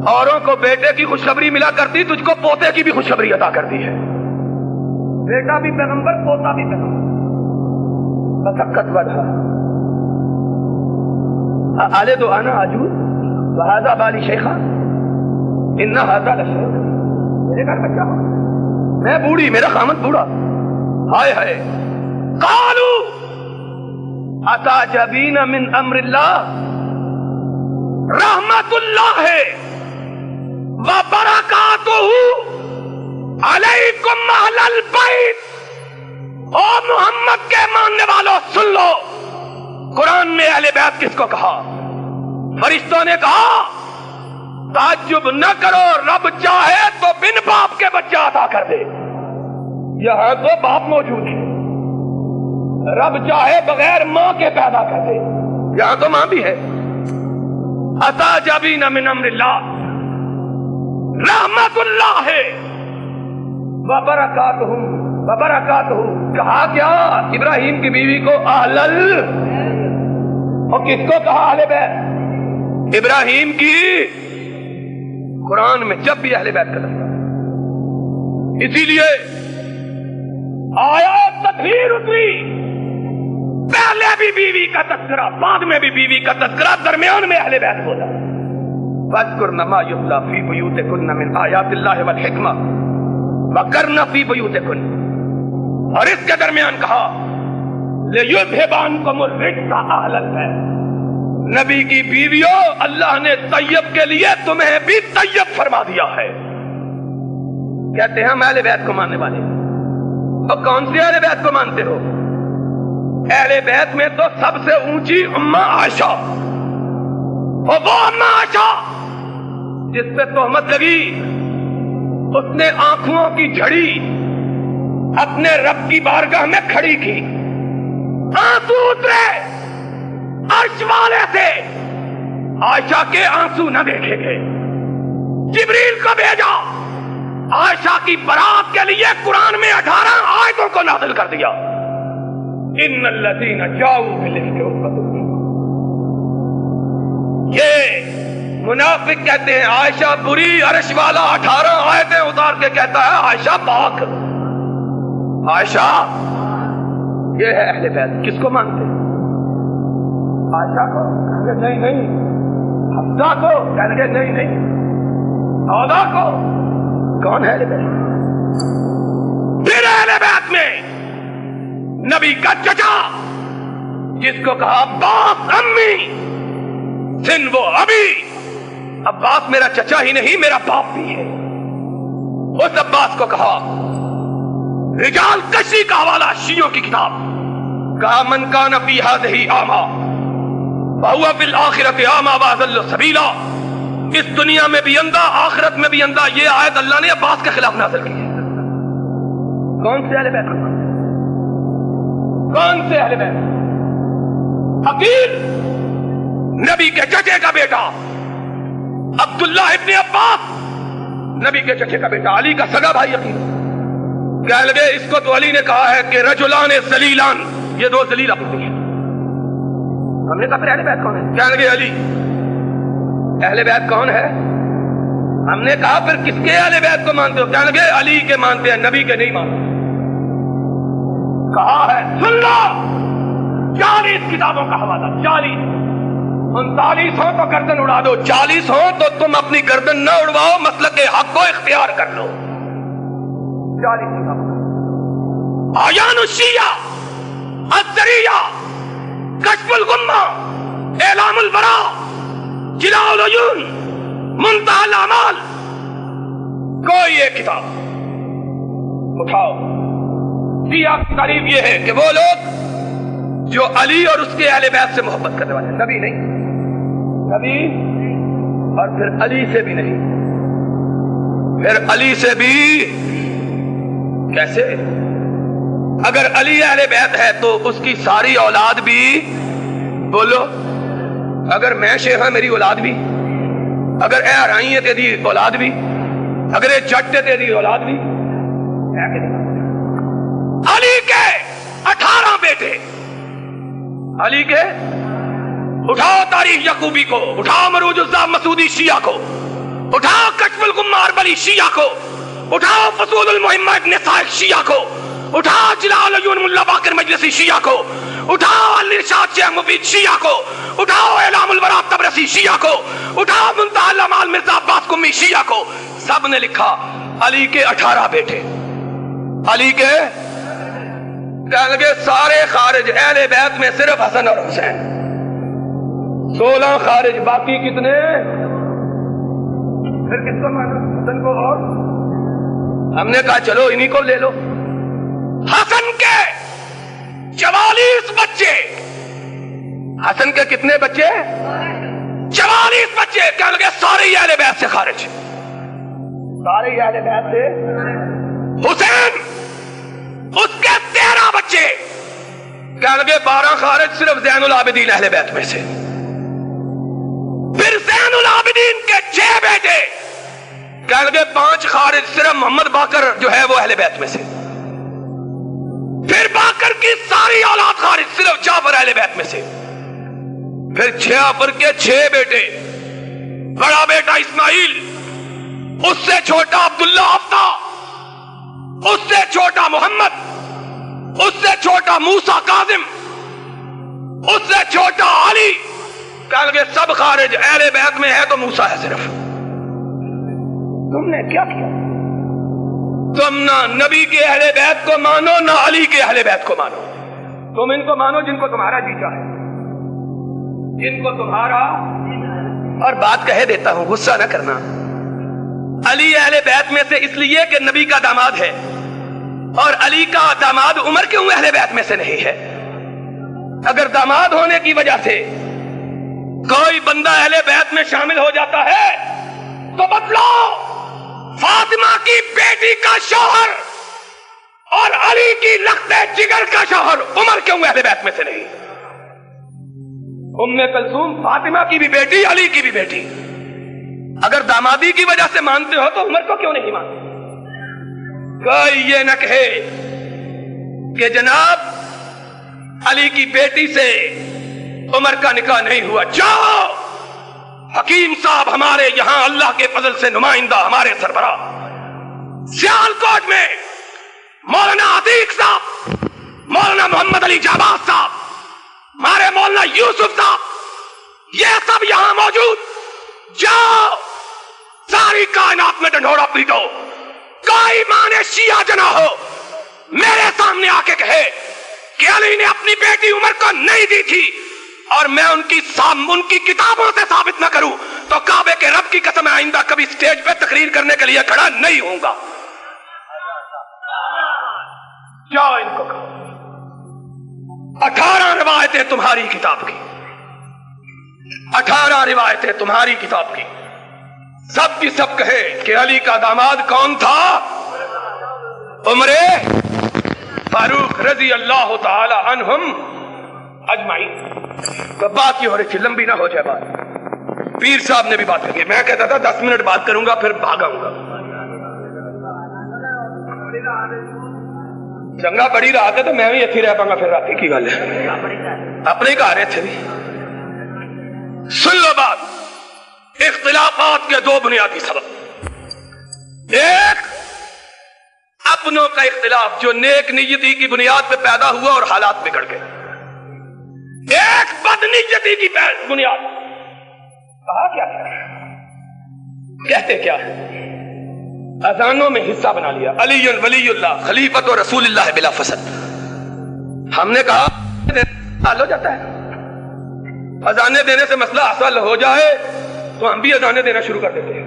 A: اوروں کو بیٹے کی خوشخبری ملا کرتی، تجھ کو پوتے کی بھی خوشخبری عطا کر دی ہے، بیٹا بھی پیغمبر، پوتا بھی پیغمبر۔ فسکت وجہا آلد انا عجوز وہذا بالی شیخا ان ھذا لشیء، میرے گھر بچہ ہو، میں بوڑھی، میرا خامد بوڑھا، ہائے ہائے۔ قالوا اتعجبین من امر اللہ رحمت اللہ وبرکاتہ علیکم اہل البیت۔ او محمد کے ماننے والوں سن لو، قرآن میں اہل بیت کس کو کہا؟ فرشتوں نے کہا تعجب نہ کرو، رب چاہے تو بن باپ کے بچہ عطا کر دے، یہاں تو باپ موجود ہے، رب چاہے بغیر ماں کے پیدا کر دے، یہاں تو ماں بھی ہے۔ اتعجبین من امر اللہ رحمت اللہ وبرکاتہ، کہا کیا؟ ابراہیم کی بیوی کو اور کس کو کہا اہل بیت؟ ابراہیم کی۔ قرآن میں جب بھی اہل بیت کا لفظ، اسی لیے آیات تطہیر اتری، پہلے بھی بیوی کا تذکرہ، بعد میں بھی بیوی کا تذکرہ، درمیان میں اہل بیت بولا۔ وَاذْكُرْنَ مَا يُتْلَىٰ فِي بُيُوتِكُنَّ مِنْ آيَاتِ اللَّهِ وَالْحِكْمَةِ وَقَرْنَ فِي بُيُوتِكُنَّ، اور اس کے درمیان کہا لِيُذْهِبَ عَنْكُمُ الرِّجْسَ أَهْلَ الْبَيْتِ، نبی کی بیویوں، اللہ نے طیب کے لیے تمہیں بھی طیب فرما دیا ہے۔ کہتے ہیں ہم اہل بیت کو ماننے والے، اور کون سے اہل بیت کو مانتے ہو؟ اہل بیت میں تو سب سے اونچی اماں عائشہ، اور وہ اماں عائشہ جس پہ تہمت لگی، اس نے آنکھوں کی جھڑی اپنے رب کی بارگاہ میں کھڑی کی، آنسو اترے عرش والے سے، عائشہ کے آنسو نہ دیکھے گئے۔ جبریل کو بھیجا، عائشہ کی برات کے لیے قرآن میں 18 آیتوں کو نازل کر دیا۔ ان الذین جاؤوا بالافک عصبۃ منکم، یہ منافق کہتے ہیں عائشہ بری، عرش والا 18 آیتیں اتار کے کہتا ہے عائشہ پاک، عائشہ یہ ہے اہل بیت۔ کس کو مانتے ہیں؟ عائشہ کو؟ کہیں گے نہیں نہیں۔ حفصہ کو؟ کہیں گے نہیں نہیں۔ سودا کو؟ کون ہے اہل بیت؟ پھر اہل بیت میں نبی کا چچا جس کو کہا عباس امی، سن وہ ابھی، عباس میرا چچا ہی نہیں میرا باپ بھی ہے، اس عباس کو کہا، رجال کشی کا حوالہ شیعوں کی کتاب، کہا من کان فی ہذہ اعمی فہو فی الآخرۃ اعمی واضل سبیلا، اس دنیا میں بھی اندھا، آخرت میں بھی اندھا۔ یہ آیت اللہ نے عباس کے خلاف نازل کی ہے۔ کون سے اہل بیت؟ کون سے اہل بیت؟ عقیل نبی کے چچے کا بیٹا، عبداللہ ابن عباس نبی کے چچے کا بیٹا، علی کا سگا بھائی عقیل۔ کہنے لگے اس کو تو علی نے کہا ہے کہ رجلان ذلیلان، یہ دو ذلیل آدمی ہیں۔ ہم نے کہا پھر اہل بیت کون ہے؟ کہنے لگے علی۔ اہل بیت کون ہے؟ ہم نے کہا پھر کس کے اہل بیت کو مانتے ہو؟ کہنے لگے علی کے مانتے ہیں، نبی کے نہیں مانتے۔ کہا ہے سن لو 40 کتابوں کا حوالہ، 40 39 ہو تو گردن اڑا دو، 40 ہو تو تم اپنی گردن نہ اڑواؤ، مسلک حق کو اختیار کر لو۔ 40 کتابوں، آیان الشیعہ، الذریعہ، کشف الغمہ، اعلام البراء، جلاء العیون، منتہی الاعمال، کوئی ایک کتاب اٹھاؤ۔ شیعہ کی تعریف یہ ہے کہ وہ لوگ جو علی اور اس کے اہل بیت سے محبت کرنے والے ہیں، نبی نہیں، نبی اور پھر علی سے بھی نہیں، پھر علی سے بھی کیسے؟ اگر علی اہل بیت ہے تو اس کی ساری اولاد بھی، بولو، اگر میں شیخ ہوں میری اولاد بھی، اگر اے رائی ہے تیری اولاد بھی، اگر اے جٹ ہے تیری اولاد بھی، علی کے 18 بیٹے، علی کے، اٹھاؤ تاریخ یعقوبی کو، اٹھاؤ مروج الزام مسعودی شیعہ کو، اٹھاؤ کشف الغمہ اربلی شیعہ کو، اٹھاؤ فصول المہمہ ابن سائق شیعہ کو، اٹھاؤ جلاء العیون ملا باقر مجلسی شیعہ کو، اٹھاؤ الارشاد شیخ مفید شیعہ کو، اٹھاؤ اعلام البراء تبرسی شیعہ کو، اٹھاؤ منتہی الاعمال مرزا عباس قمی شیعہ کو، سب نے لکھا علی کے 18 بیٹے، علی کے، کہنے لگے سارے خارج، اہل بیت میں صرف حسن اور حسین، 16 خارج، باقی کتنے؟ پھر کس کو مانا؟ حسن کو، اور ہم نے کہا چلو انہی کو لے لو۔ حسن کے 44 بچے، حسن کے کتنے بچے؟ 44 بچے، کہنے لگے سارے اہل بیت سے خارج، سارے اہل بیت سے۔ حسین اس کے 13 بچے، کہنے لگے 12 خارج، صرف زین العابدین اہل بیت میں سے۔ پھر زین العابدین کے 6 بیٹے، کہنے لگے 5 خارج، صرف محمد باقر جو ہے وہ اہل بیت میں سے۔ پھر باقر کی ساری اولاد خارج، صرف جعفر اہل بیت میں سے۔ پھر جعفر کے 6 بیٹے، بڑا بیٹا اسماعیل، اس سے چھوٹا عبداللہ حفصہ، اس سے چھوٹا محمد، اس سے چھوٹا موسیٰ کاظم، اس سے چھوٹا علی، کہنے لگے سب خارج، اہل بیت میں ہے تو موسیٰ ہے صرف۔ تم نے کیا کیا؟ تم نہ نبی کے اہل بیت کو مانو نہ علی کے اہل بیت کو مانو، تم ان کو مانو جن کو تمہارا جی چاہے، جن کو تمہارا۔ اور بات کہہ دیتا ہوں، غصہ نہ کرنا، علی اہل بیت میں سے اس لیے کہ نبی کا داماد ہے، اور علی کا داماد عمر کیوں اہل بیت میں سے نہیں ہے؟ اگر داماد ہونے کی وجہ سے کوئی بندہ اہل بیت میں شامل ہو جاتا ہے تو بدلو، فاطمہ کی بیٹی کا شوہر اور علی کی لخت جگر کا شوہر عمر کیوں اہل بیت میں سے نہیں؟ ام کلثوم فاطمہ کی بھی بیٹی، علی کی بھی بیٹی، اگر دامادی کی وجہ سے مانتے ہو تو عمر کو کیوں نہیں مانتے؟ کوئی یہ نہ کہے کہ جناب علی کی بیٹی سے عمر کا نکاح نہیں ہوا۔ جاؤ حکیم صاحب ہمارے یہاں اللہ کے فضل سے نمائندہ، ہمارے سربراہ سیالکوٹ میں مولانا عتیق صاحب، مولانا محمد علی جاباز صاحب، ہمارے مولانا یوسف صاحب، یہ سب یہاں موجود۔ جاؤ ساری کائنات میں ڈنڈورا پیٹو، کوئی ماں نے شیعہ جنا ہو میرے سامنے آ کے کہے کہ علی نے اپنی بیٹی عمر کو نہیں دی تھی، اور میں ان کی کتابوں سے ثابت نہ کروں تو کعبے کے رب کی قسم آئندہ کبھی سٹیج پہ تقریر کرنے کے لیے کھڑا نہیں ہوں گا۔ جاؤ ان کو کہو 18 روایتیں تمہاری کتاب کی، 18 روایتیں تمہاری کتاب کی، سب کی سب کہے کہ علی کا داماد کون تھا؟ عمر فاروق رضی اللہ تعالی عنہم اجمعین۔ تو بات یہ ہو رہی تھی، لمبی نہ ہو جائے بات، پیر صاحب نے بھی بات کی، میں کہتا تھا 10 منٹ بات کروں گا پھر بھاگاؤں گا۔ چنگا بڑی رات ہے تو میں بھی اتھی رہ پاؤں گا پھر راتی کی گل ہے، اپنے گھر اتھے بھی۔ سن لو بات، اختلافات کے دو بنیادی سبب، ایک اپنوں کا اختلاف جو نیک نیتی کی بنیاد پہ پیدا ہوا اور حالات بگڑ گئے، ایک بدنیتی کی بنیاد۔ کہا کیا کہتے کیا ہے؟ اذانوں میں حصہ بنا لیا، علی ولی اللہ خلیفۃ و رسول اللہ بلا فصل۔ ہم نے کہا حل ہو جاتا ہے، اذانے دینے سے مسئلہ حل ہو جائے تو ہم بھی اذانے دینا شروع کر دیتے ہیں۔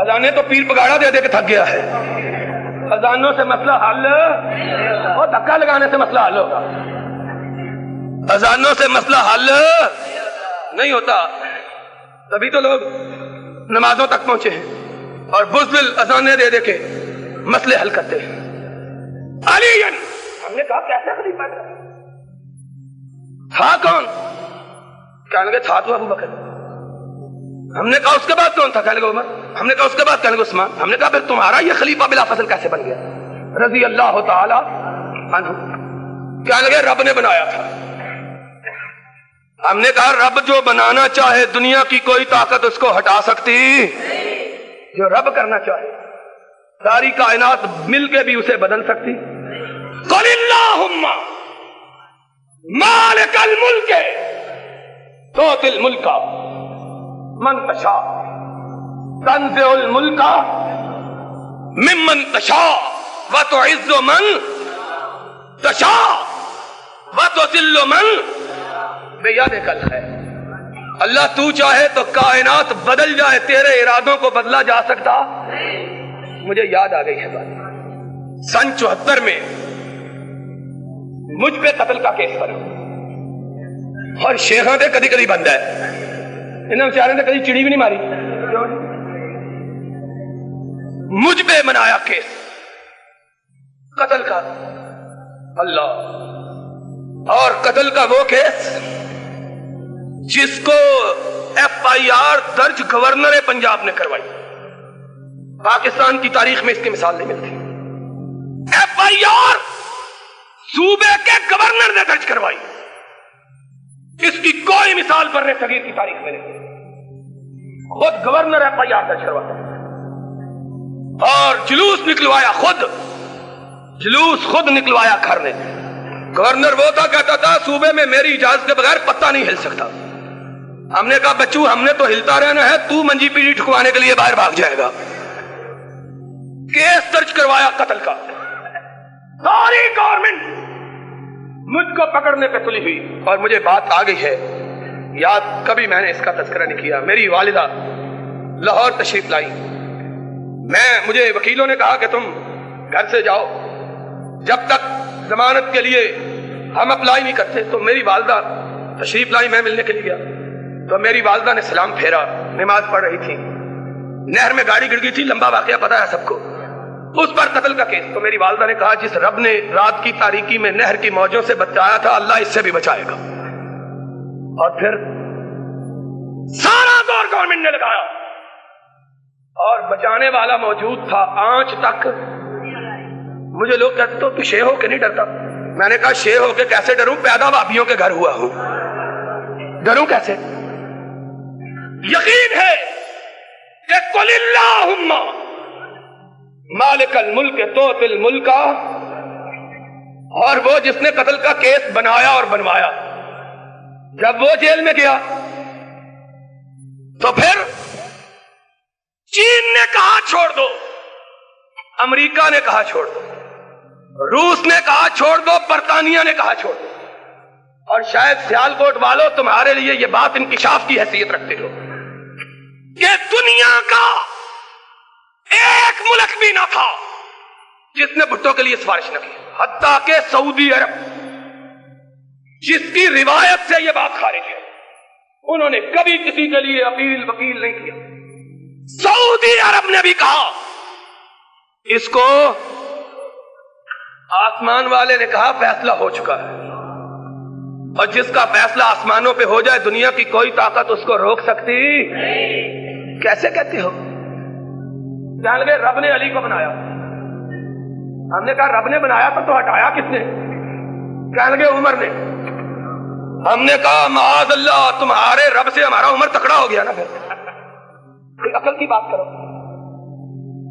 A: اذانے تو پیر پگاڑا دے دے کے تھک گیا ہے، اذانوں سے مسئلہ حل اور دھکا لگانے سے مسئلہ حل ہوگا، اذانوں سے مسئلہ حل نہیں ہوتا۔ تبھی تو لوگ نمازوں تک پہنچے ہیں اور بزدل اذانے دے دے کے مسئلے حل کرتے ہیں۔ علی، ہم نے کہا کیسے خلیفہ تھا کون؟ کہنے لگے تھا تو ابو بکر۔ ہم نے کہا اس کے بعد کون تھا؟ کہنے لگے عمر۔ ہم نے کہا اس کے بعد کہنے لگے عثمان۔ ہم نے کہا پھر تمہارا یہ خلیفہ بلا فصل کیسے بن گیا؟ رضی اللہ تعالی عنہ۔ کہنے لگے رب نے بنایا تھا۔ ہم نے کہا رب جو بنانا چاہے دنیا کی کوئی طاقت اس کو ہٹا سکتی؟ جو رب کرنا چاہے ساری کائنات مل کے بھی اسے بدل سکتی؟ قل اللہم مالک الملک تؤتی الملک من تشاء تنزع الملک ممن تشاء وتعز من تشاء وتذل من بیدک الخیر۔ اللہ تو چاہے تو کائنات بدل جائے، تیرے ارادوں کو بدلا جا سکتا؟ مجھے یاد آ گئی ہے بات، سن 74 میں مجھ پہ قتل کا کیس بنا اور شیخاں دے کدی کدی بندہ ہے، انہوں بیچارے نے کدی چڑی بھی نہیں ماری، مجھ پہ بنایا کیس قتل کا۔ اللہ، اور قتل کا وہ کیس جس کو FIR درج گورنر پنجاب نے کروائی، پاکستان کی تاریخ میں اس کی مثال نہیں ملتی۔ FIR صوبے کے گورنر نے درج کروائی، اس کی کوئی مثال برِ صغیر کی تاریخ میں نہیں۔ خود گورنر FIR درج کرواتا اور جلوس نکلوایا، جلوس خود نکلوایا گھر نے۔ گورنر وہ تھا، کہتا تھا صوبے میں میری اجازت کے بغیر پتہ نہیں ہل سکتا۔ ہم نے کہا بچو ہم نے تو ہلتا رہنا ہے، تو منجی پیڑی ٹھکوانے کے لیے باہر بھاگ جائے گا۔ کیس درج کروایا قتل کا، ساری گورنمنٹ مجھ کو پکڑنے پہ تلی ہوئی، اور مجھے بات آ گئی ہے یاد، کبھی میں نے اس کا تذکرہ نہیں کیا۔ میری والدہ لاہور تشریف لائی، مجھے وکیلوں نے کہا کہ تم گھر سے جاؤ جب تک ضمانت کے لیے ہم اپلائی نہیں کرتے، تو میری والدہ تشریف لائی، میں ملنے کے لیے گیا تو میری والدہ نے سلام پھیرا، نماز پڑھ رہی تھی، نہر میں گاڑی گر گئی تھی، لمبا واقعہ پتا ہے سب کو، اس پر قتل کا کیس۔ تو میری والدہ نے کہا جس رب نے رات کی تاریکی میں نہر کی موجوں سے بچایا تھا، اللہ اس سے بھی بچائے گا۔ اور پھر سارا دور گورنمنٹ نے لگایا اور بچانے والا موجود تھا آنچ تک۔ مجھے لوگ کہتے تو شے ہو کے نہیں ڈرتا؟ میں نے کہا شے ہو کے کیسے ڈروں، پیدا بھابھیوں کے گھر ہوا ہوں، ڈروں کیسے؟ یقین ہے کہ قل اللہم مالک الملک تؤتی الملک، اور وہ جس نے قتل کا کیس بنایا اور بنوایا، جب وہ جیل میں گیا تو پھر چین نے کہا چھوڑ دو، امریکہ نے کہا چھوڑ دو، روس نے کہا چھوڑ دو، برطانیہ نے کہا چھوڑ دو، اور شاید سیالکوٹ والوں تمہارے لیے یہ بات انکشاف کی حیثیت رکھتے ہو کہ دنیا کا ایک ملک بھی نہ تھا جس نے بھٹو کے لیے سفارش نہ کی، حتیٰ کہ سعودی عرب جس کی روایت سے یہ بات خارج ہے، انہوں نے کبھی کسی کے لیے اپیل وکیل نہیں کیا۔ سعودی عرب نے بھی کہا، اس کو آسمان والے نے کہا فیصلہ ہو چکا ہے، اور جس کا فیصلہ آسمانوں پہ ہو جائے دنیا کی کوئی طاقت اس کو روک سکتی؟ کیسے کہتے ہو؟ کہنے لگے رب نے علی کو بنایا۔ ہم نے کہا رب نے بنایا تو ہٹایا کس نے؟ کہنے لگے عمر نے۔ ہم نے کہا معاذ اللہ، تمہارے رب سے ہمارا عمر تکڑا ہو گیا نا پھر۔ کوئی عقل کی بات کرو.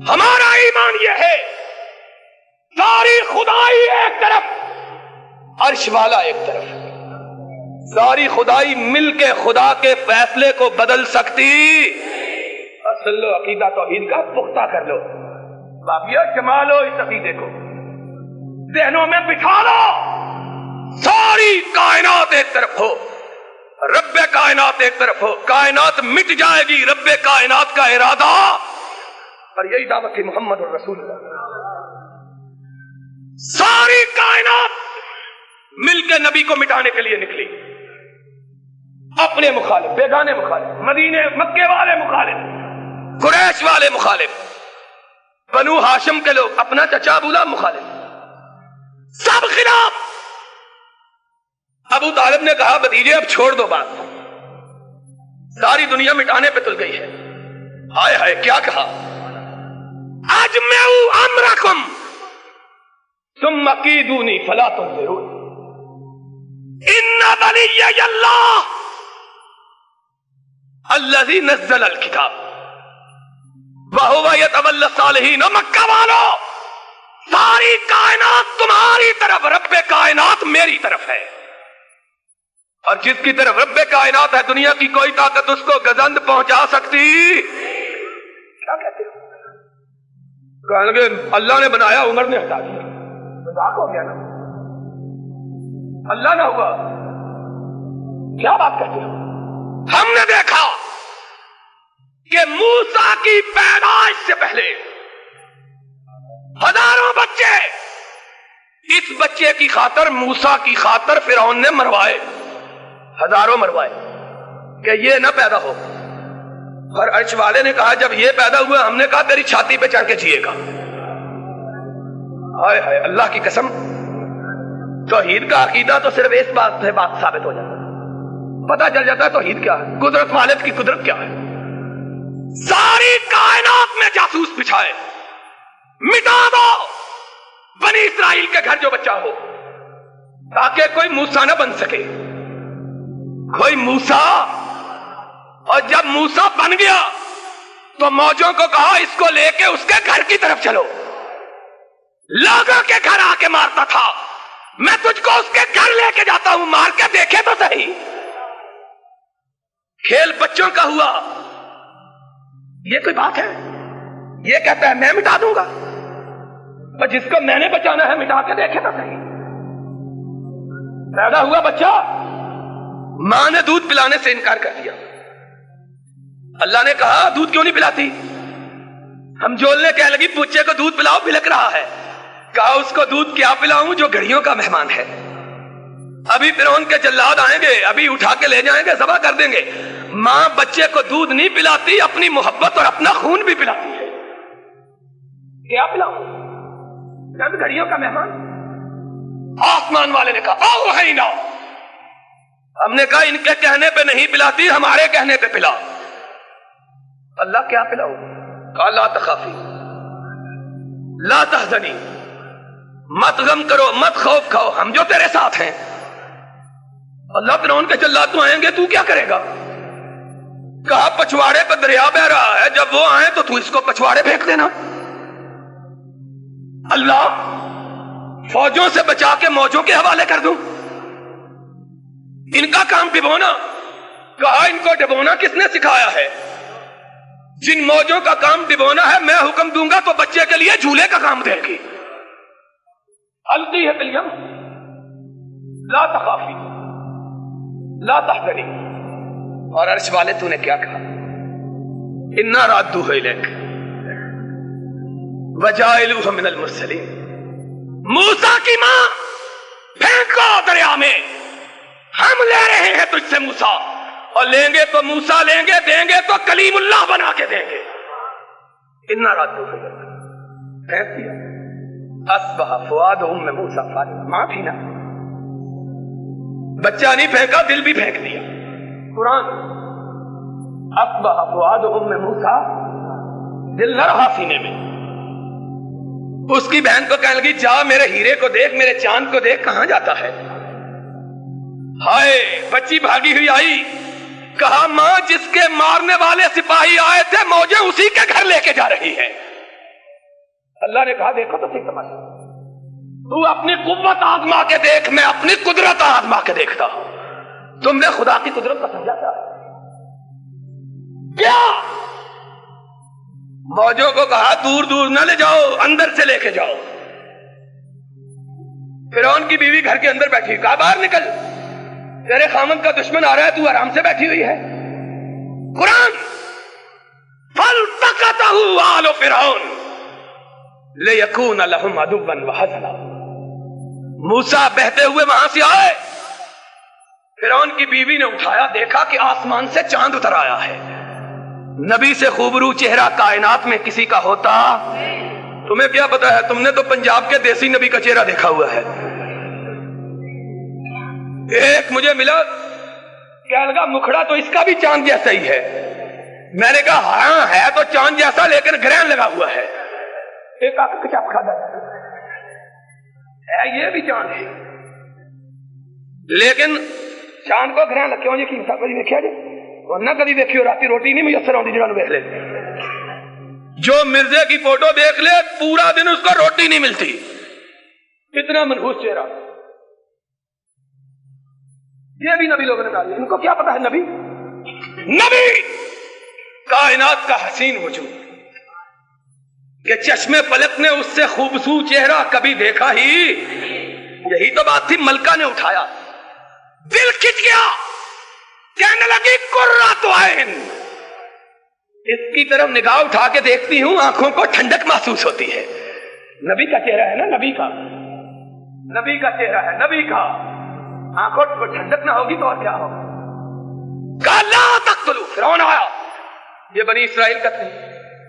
A: ہمارا ایمان یہ ہے ساری خدائی ایک طرف, عرش والا ایک طرف. ساری خدائی مل کے خدا کے فیصلے کو بدل سکتی. اصل لو عقیدہ توحید کا پختہ کر لو. بابیا جما لو اس عقیدے کو, ذہنوں میں بٹھا لو. ساری کائنات ایک طرف ہو, رب کائنات ایک طرف ہو. کائنات مٹ جائے گی, رب کائنات کا ارادہ. اور یہی دعوت تھی محمد الرسول اللہ. ساری کائنات مل کے نبی کو مٹانے کے لیے نکلی. اپنے مخالف, بیگانے مخالف, مدینے مکے والے مخالف, قریش والے مخالف, بنو ہاشم کے لوگ, اپنا چچا ابو لہب مخالف, سب خلاف. ابو طالب نے کہا بھتیجے اب چھوڑ دو بات, ساری دنیا مٹانے پہ تل گئی ہے. ہائے ہائے کیا کہا, اجمعوا امرکم ثم کیدونی فلا تنظرون ان ولی اللہ الذی نزل الکتاب وہو یتولی الصالحین. مکہ والو, ساری کائنات تمہاری طرف, رب کائنات میری طرف ہے. اور جس کی طرف رب کائنات ہے دنیا کی کوئی طاقت اس کو گزند پہنچا سکتی. کیا کہتے ہیں, کہنے لگے اللہ نے بنایا عمر نے ہٹا دیا. مذاق ہو گیا نا, اللہ نہ ہوا. کیا بات کرتے ہو. ہم نے دیکھا کہ موسیٰ کی پیدائش سے پہلے ہزاروں بچے اس بچے کی خاطر, موسیٰ کی خاطر فرعون نے مروائے. ہزاروں مروائے کہ یہ نہ پیدا ہو. اور عرش والے نے کہا جب یہ پیدا ہوا, ہم نے کہا تیری چھاتی پہ چڑھ کے جیے گا. ہائے ہائے, اللہ کی قسم توحید کا عقیدہ تو صرف اس بات سے بات ثابت ہو جاتا ہے, پتہ چل جاتا ہے توحید کیا ہے, قدرت والد کی قدرت کیا ہے. ساری کائنات میں جاسوس بچھائے, مٹا دو بنی اسرائیل کے گھر جو بچہ ہو, تاکہ کوئی موسیٰ نہ بن سکے. کوئی موسیٰ, اور جب موسیٰ بن گیا تو موجوں کو کہا اس کو لے کے اس کے گھر کی طرف چلو. لوگوں کے گھر آ کے مارتا تھا, میں تجھ کو اس کے گھر لے کے جاتا ہوں, مار کے دیکھے تو صحیح. کھیل بچوں کا ہوا, یہ کوئی بات ہے. یہ کہتا ہے میں مٹا دوں گا, اور جس کو میں نے بچانا ہے مٹا کے دیکھے تو صحیح. پیدا ہوا بچہ, ماں نے دودھ پلانے سے انکار کر دیا. اللہ نے کہا دودھ کیوں نہیں پلاتی. ہم جولنے کہنے لگی بچے کو دودھ پلاؤ, بلک رہا ہے. کہا اس کو دودھ کیا پلاؤں جو گھڑیوں کا مہمان ہے. ابھی فرعون کے جلاد آئیں گے, ابھی اٹھا کے لے جائیں گے, ذبح کر دیں گے. ماں بچے کو دودھ نہیں پلاتی, اپنی محبت اور اپنا خون بھی پلاتی ہے. کیا پلاؤں, چند گھڑیوں کا مہمان. آسمان والے نے کہا او ہے نا. ہم نے کہا ان کے کہنے پہ نہیں پلاتی, ہمارے کہنے پہ پلا. اللہ کیا پلاؤ. کہا لا تخافی لا تحزنی, مت غم کرو, مت خوف کھاؤ, ہم جو تیرے ساتھ ہیں. اللہ فرعون کے جلاد تو آئیں گے, تو کیا کرے گا. کہا پچھواڑے پہ دریا بہ رہا ہے, جب وہ آئیں تو تو اس کو پچھواڑے پھینک دینا. اللہ فوجوں سے بچا کے موجوں کے حوالے کر دوں, ان کا کام ڈبونا. کہا ان کو ڈبونا کس نے سکھایا ہے. جن موجوں کا کام ڈبونا ہے میں حکم دوں گا تو بچے کے لیے جھولے کا کام دے گی. القی ہے بالیم لا تخافی لا تحزنی. اور عرش والے تو نے کیا کہا, انا رادوہ الیک وجاعلوہ من المرسلین. موسیٰ کی ماں پھینکو دریا میں, ہم لے رہے ہیں تجھ سے موسیٰ, اور لیں گے تو موسیٰ لیں گے, دیں گے تو کلیم اللہ بنا کے دیں گے. انا رادوہ الیک, پھینک دیا. اصبح فؤاد ام موسیٰ فارغا, ماں تھی نا, بچہ نہیں پھینکا, دل بھی پھینک دیا. قرآن اصبح فؤاد ام موسیٰ, دل نہ رہا سینے میں. اس کی بہن کو کہنے لگی جا میرے ہیرے کو دیکھ, میرے چاند کو دیکھ, کہاں جاتا ہے. ہائے, بچی بھاگی ہوئی آئی, کہا ماں جس کے مارنے والے سپاہی آئے تھے موجیں اسی کے گھر لے کے جا رہی ہے۔ اللہ نے کہا دیکھو تو صحیح تماشا، تو اپنی قوت آزما کے دیکھ، میں اپنی قدرت آزما کے دیکھتا ہوں۔ تم نے خدا کی قدرت کو سمجھا کیا؟ موجوں کو کہا دور دور نہ لے جاؤ، اندر سے لے کے جاؤ۔ فرعون کی بیوی گھر کے اندر بیٹھی، کہا باہر نکل، تیرے خامند کا دشمن آ رہا ہے، تو آرام سے بیٹھی ہوئی ہے۔ قرآن فَالْتَقَطَهُ آلُ فِرْعَوْنَ لِيَكُونَ لَهُمْ عَدُوًّا وَحَزَنًا۔ موسیٰ بہتے ہوئے وہاں سے آئے، فرعون کی بیوی نے اٹھایا، دیکھا کہ آسمان سے چاند اتر آیا ہے۔ نبی سے خوبرو چہرہ کائنات میں کسی کا ہوتا؟ تمہیں کیا پتا ہے، تم نے تو پنجاب کے دیسی نبی کا چہرہ دیکھا ہوا ہے۔ ایک مجھے ملا، کہنے لگا مکھڑا تو اس کا بھی چاند جیسا ہی ہے۔ میں نے کہا ہاں ہے تو چاند جیسا، لیکن گرہن لگا ہوا ہے۔ ایک چپ کھا ہے، یہ بھی چاند ہے، لیکن چاند کو گرہن لگے ہوں جی کبھی دیکھا جی، ورنہ کبھی دیکھی ہو راتی روٹی نہیں میسر آتی جنہوں دیکھ لے۔ جو مرزے کی فوٹو دیکھ لے پورا دن اس کو روٹی نہیں ملتی، اتنا منحوس چہرہ۔ یہ بھی نبی لوگوں نے ڈالی، ان کو کیا پتا ہے نبی؟ نبی کائنات کا حسین وجود کہ چشمے پلک نے اس سے خوبصورت چہرہ کبھی دیکھا ہی؟ یہی تو بات تھی، ملکہ نے اٹھایا، دل کھچ گیا، کہنے لگی قرۃ عین، اس کی طرف نگاہ اٹھا کے دیکھتی ہوں، آنکھوں کو ٹھنڈک محسوس ہوتی ہے۔ نبی کا چہرہ ہے نا، نبی کا چہرہ ہے، نبی کا، آنکھوں کو ٹھنڈک نہ ہوگی تو اور کیا ہوگا؟ کہا لا تقتلوا، فرعون آیا، یہ بنی اسرائیل کا تھی،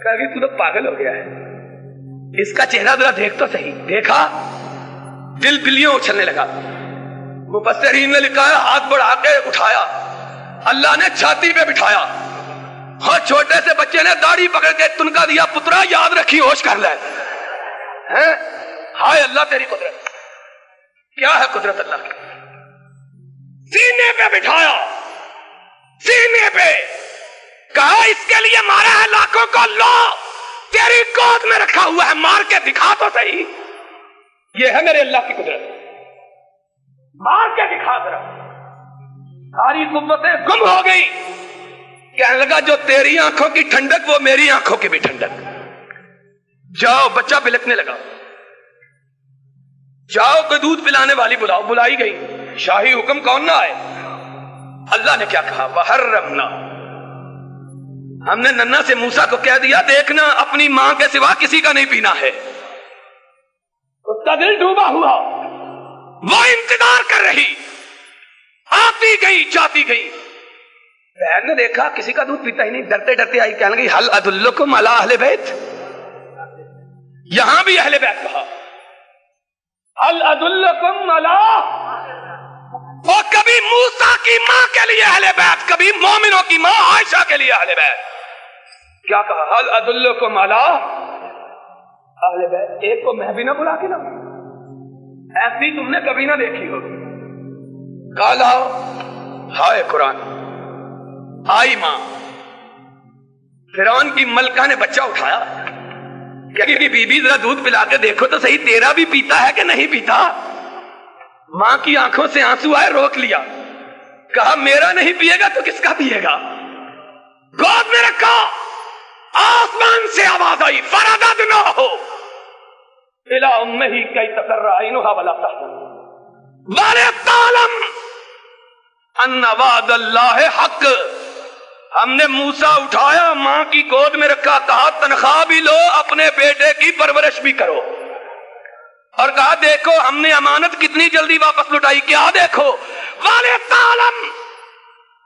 A: کہا کہ تو پاگل ہو گیا ہے، اس کا چہرہ ذرا دیکھ تو صحیح۔ دیکھا، دل بلیوں اچھلنے لگا۔ مفسرین نے لکھا ہے ہاتھ بڑھا کے اٹھایا، اللہ نے چھاتی پہ بٹھایا، اور چھوٹے سے بچے نے داڑھی پکڑ کے تنکا دیا، پترا یاد رکھی، ہوش کر لے۔ ہائے اللہ تیری قدرت، کیا ہے قدرت اللہ کی؟ سینے پہ بٹھایا، سینے پہ، کہا اس کے لیے مارا ہے لاکھوں کو، لو تیری گود میں رکھا ہوا ہے، مار کے دکھا تو صحیح۔ یہ ہے میرے اللہ کی قدرت، مار کے دکھا کر ساری قوتیں گم ہو گئی۔ کہنے لگا جو تیری آنکھوں کی ٹھنڈک وہ میری آنکھوں کی بھی ٹھنڈک۔ جاؤ، بچہ بلکنے لگا، جاؤ کوئی دودھ پلانے والی بلاؤ، بلائی گئی، شاہی حکم کون نہ آئے؟ اللہ نے کیا کہا؟ وَحَرَّمْنَا، ہم نے ننھا سے موسیٰ کو کہہ دیا دیکھنا اپنی ماں کے سوا کسی کا نہیں پینا ہے۔ اس کا دل ڈوبا ہوا، وہ انتظار کر رہی، آتی گئی جاتی گئی۔ بہن نے دیکھا کسی کا دودھ پیتا ہی نہیں، ڈرتے ڈرتے آئی، کہنے لگی ہل ادلکم علی اہل بیت، یہاں بھی اہل بیت کہا، ہل ادلکم علی، اور کبھی موسیٰ کی ماں کے لیے اہل بیت، کبھی مومنوں کی ماں عائشہ کے لیے اہل بیت۔ کیا کہا؟ ہل ادلکم علی اہل بیت، ایک کو میں بھی نہ بلا کے نہ، ایسی تم نے کبھی نہ دیکھی ہوگی۔ کالا ہائے قرآن، آئی ماں، فرعون کی ملکہ نے بچہ اٹھایا، کہ بی بی ذرا دودھ پلا کے دیکھو تو صحیح تیرا بھی پیتا ہے کہ نہیں پیتا۔ ماں کی آنکھوں سے آنسو آئے، روک لیا، کہا میرا نہیں پیے گا تو کس کا پیے گا؟ گود میں رکھا، آسمان سے آواز آئی، فرددناہ الی امہ کی تقر عینھا ولا تحزن ولتعلم ان وعد اللہ حق۔ ہم نے موسیٰ اٹھایا، ماں کی گود میں رکھا، کہا تنخواہ بھی لو، اپنے بیٹے کی پرورش بھی کرو، اور کہا دیکھو ہم نے امانت کتنی جلدی واپس لوٹائی، کیا دیکھو، وَلِتَعْلَمْ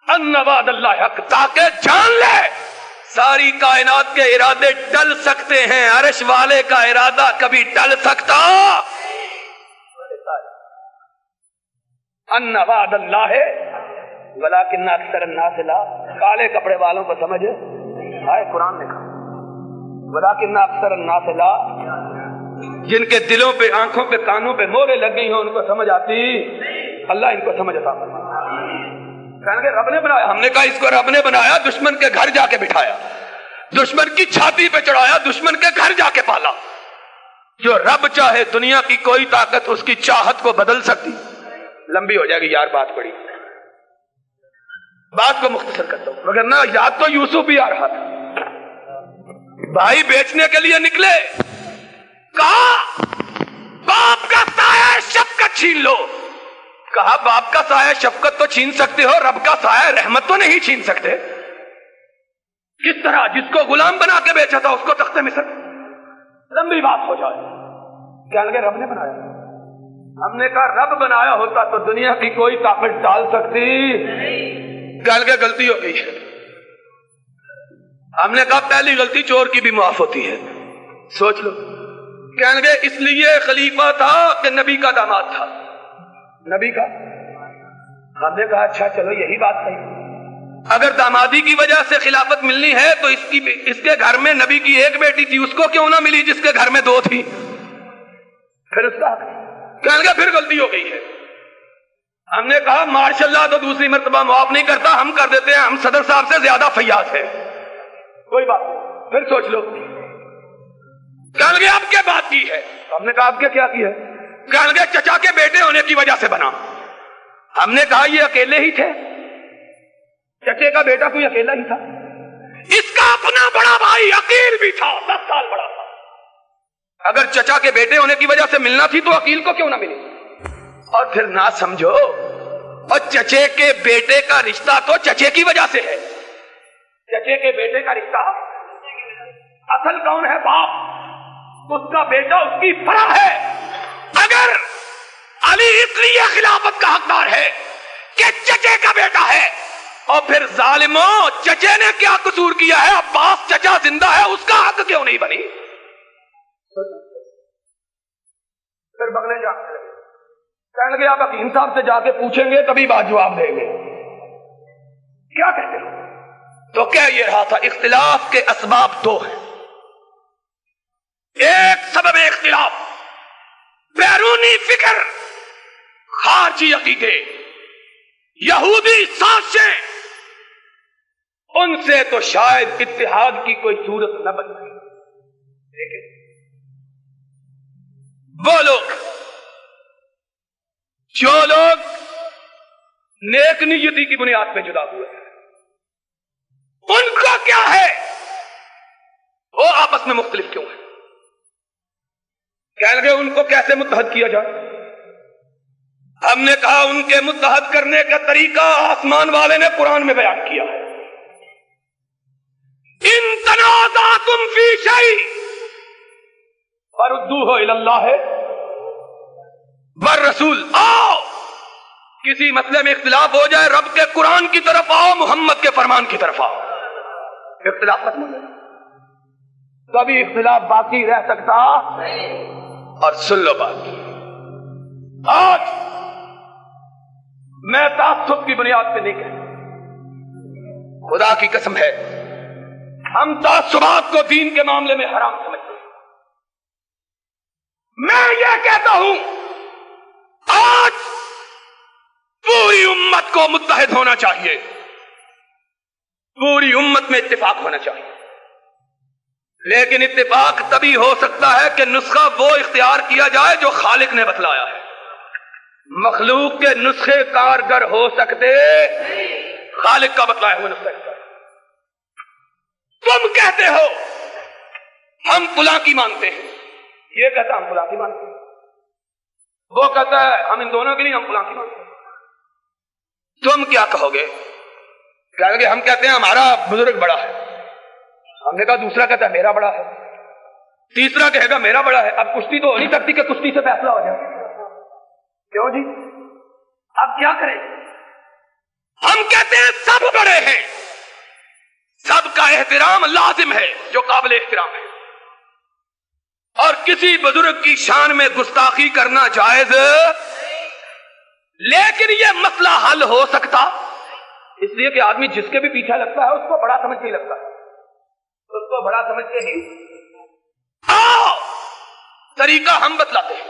A: أَنَّ وَعْدَ اللَّهِ حَقٌّ، تاکہ جان لے ساری کائنات کے ارادے ٹل سکتے ہیں، عرش والے کا ارادہ کبھی ٹل سکتا؟ أَنَّ وَعْدَ اللَّهِ ولیکن اکثر الناس لا، کالے کپڑے والوں کو سمجھ آئے، قرآن نے کہا ولیکن اکثر الناس لا، جن کے دلوں پہ آنکھوں پہ کانوں پہ مورے لگ گئی ہوں ان کو سمجھ آتی، اللہ ان کو سمجھ عطا فرمائے۔ کہنے کہ رب نے بنایا. ہم نے کہا اس کو رب نے بنایا, دشمن کے گھر جا کے بٹھایا, دشمن کی چھاتی پہ چڑھایا, دشمن کے گھر جا کے پالا. جو رب چاہے دنیا کی کوئی طاقت اس کی چاہت کو بدل سکتی. لمبی ہو جائے گی یار بات, بڑی بات کو مختصر کرتا ہوں. مگر نہ یاد تو یوسف بھی آ رہا تھا. بھائی بیچنے کے لیے نکلے, کہا باپ کا سایہ شفقت چھین لو. کہا باپ کا سایہ شفقت تو چھین سکتے ہو, رب کا سایہ رحمت تو نہیں چھین سکتے. کس طرح؟ جس کو غلام بنا کے بیچا تھا اس کو تخت مصر. لمبی بات ہو جائے. کیا لگے رب نے بنایا؟ ہم نے کہا رب بنایا ہوتا تو دنیا کی کوئی طاقت ڈال سکتی. کیا لگے غلطی ہو گئی ہے. ہم نے کہا پہلی غلطی چور کی بھی معاف ہوتی ہے, سوچ لو. کہنے لگے اس لیے خلیفہ تھا کہ نبی کا داماد تھا. نبی کا. ہم نے کہا اچھا چلو یہی بات صحیح. اگر دامادی کی وجہ سے خلافت ملنی ہے تو اس کے گھر میں نبی کی ایک بیٹی تھی, اس کو کیوں نہ ملی جس کے گھر میں 2 تھی؟ پھر اس کا کہنے لگا پھر غلطی ہو گئی ہے. ہم نے کہا ماشاء اللہ تو دوسری مرتبہ معاف نہیں کرتا, ہم کر دیتے ہیں, ہم صدر صاحب سے زیادہ فیاض ہیں. کوئی بات نہیں, پھر سوچ لو. کہنے لگے اب کیا بات کی ہے؟ ہم نے کہا اب کیا کی ہے؟ کہنے لگے چچا کے بیٹے ہونے کی وجہ سے بنا. ہم نے کہا یہ اکیلے ہی تھے, چچے کا بیٹا کوئی اکیلا ہی تھا. اس کا اپنا بڑا بھائی عقیل بھی تھا, 10 سال بڑا تھا. اگر چچا کے بیٹے ہونے کی وجہ سے ملنا تھی تو عقیل کو کیوں نہ ملی؟ اور پھر نہ سمجھو, اور چچے کے بیٹے کا رشتہ تو چچے کی وجہ سے ہے. چچے کے بیٹے کا رشتہ اصل کون ہے؟ باپ. اس کا بیٹا اس کی فرع ہے. اگر علی اس لیے خلافت کا حقدار ہے کہ چچے کا بیٹا ہے, اور پھر ظالموں چچے نے کیا قصور کیا ہے؟ عباس چچا زندہ ہے, اس کا حق کیوں نہیں بنی؟ پھر بگلے جا کے کہنے لگے آپ حکیم صاحب سے جا کے پوچھیں گے تبھی بات جواب دیں گے. کیا کہتے ہو؟ تو کہہ یہ رہا تھا اختلاف کے اسباب 2 ہیں. ایک سبب اختلاف بیرونی فکر, خارجی عقیدے, یہودی سازشیں. ان سے تو شاید اتحاد کی کوئی صورت نہ بن سکے. لیکن وہ لوگ جو لوگ نیک نیتی کی بنیاد پہ جدا ہوئے, ان کا کیا ہے؟ وہ آپس میں مختلف کیوں ہیں؟ کہنے لگے ان کو کیسے متحد کیا جائے؟ ہم نے کہا ان کے متحد کرنے کا طریقہ آسمان والے نے قرآن میں بیان کیا ہے. ان تنازعتم فی شیء فردوہ الی اللہ والرسول. آؤ کسی مسئلے میں اختلاف ہو جائے, رب کے قرآن کی طرف آؤ, محمد کے فرمان کی طرف آؤ. اختلاف ختم ہو جائے. کبھی اختلاف باقی رہ سکتا. اور سن لو بات, آج میں تعصب کی بنیاد پہ نہیں کہتا, خدا کی قسم ہے ہم تعصبات کو دین کے معاملے میں حرام سمجھتے ہیں. میں یہ کہتا ہوں آج پوری امت کو متحد ہونا چاہیے, پوری امت میں اتفاق ہونا چاہیے. لیکن اتفاق تبھی ہو سکتا ہے کہ نسخہ وہ اختیار کیا جائے جو خالق نے بتلایا ہے. مخلوق کے نسخے کارگر ہو سکتے, خالق کا بتلایا ہوئے نسخہ. تم کہتے ہو ہم فلاں کی مانتے ہیں, یہ کہتا ہم فلاں کی مانتے ہیں, وہ کہتا ہے ہم ان دونوں کے لیے ہم فلاں کی مانتے ہیں. تم کیا کہو گے؟ کہیں گے ہم کہتے ہیں ہمارا بزرگ بڑا ہے. ہم نے کہا دوسرا کہتا ہے میرا بڑا ہے, تیسرا کہے گا میرا بڑا ہے. اب کشتی تو ہو نہیں سکتی کہ کشتی سے فیصلہ ہو جائے. کیوں جی؟ اب کیا کریں؟ ہم کہتے ہیں سب بڑے ہیں, سب کا احترام لازم ہے جو قابل احترام ہے, اور کسی بزرگ کی شان میں گستاخی کرنا جائز. لیکن یہ مسئلہ حل ہو سکتا اس لیے کہ آدمی جس کے بھی پیچھے لگتا ہے اس کو بڑا سمجھ کے لگتا ہے, اس کو بڑا سمجھ کے ہی. آؤ طریقہ ہم بتلاتے ہیں.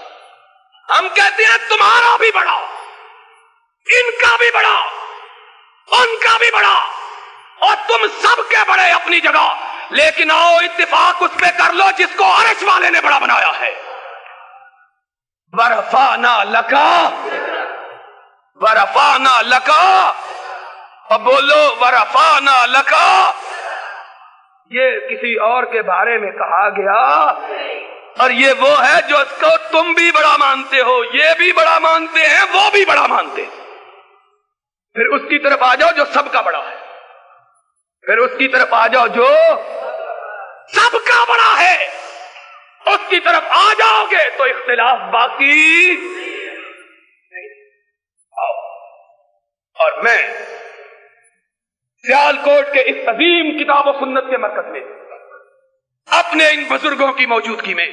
A: ہم کہتے ہیں تمہارا بھی بڑا, ان کا بھی بڑا, ان کا بھی بڑا اور تم سب کے بڑے اپنی جگہ، لیکن آؤ اتفاق اس پہ کر لو جس کو عرش والے نے بڑا بنایا ہے۔ ورفعنا لکا، ورفعنا لکا، اب بولو ورفعنا لکا۔ یہ کسی اور کے بارے میں کہا گیا، اور یہ وہ ہے جو اس کو تم بھی بڑا مانتے ہو، یہ بھی بڑا مانتے ہیں، وہ بھی بڑا مانتے ہیں۔ پھر اس کی طرف آ جاؤ جو سب کا بڑا ہے، پھر اس کی طرف آ جاؤ جو سب کا بڑا ہے، اس کی طرف آ جاؤ گے تو اختلاف باقی نہیں۔ اور میں سیالکوٹ کے اس عظیم کتاب و سنت کے مرکز میں اپنے ان بزرگوں کی موجودگی میں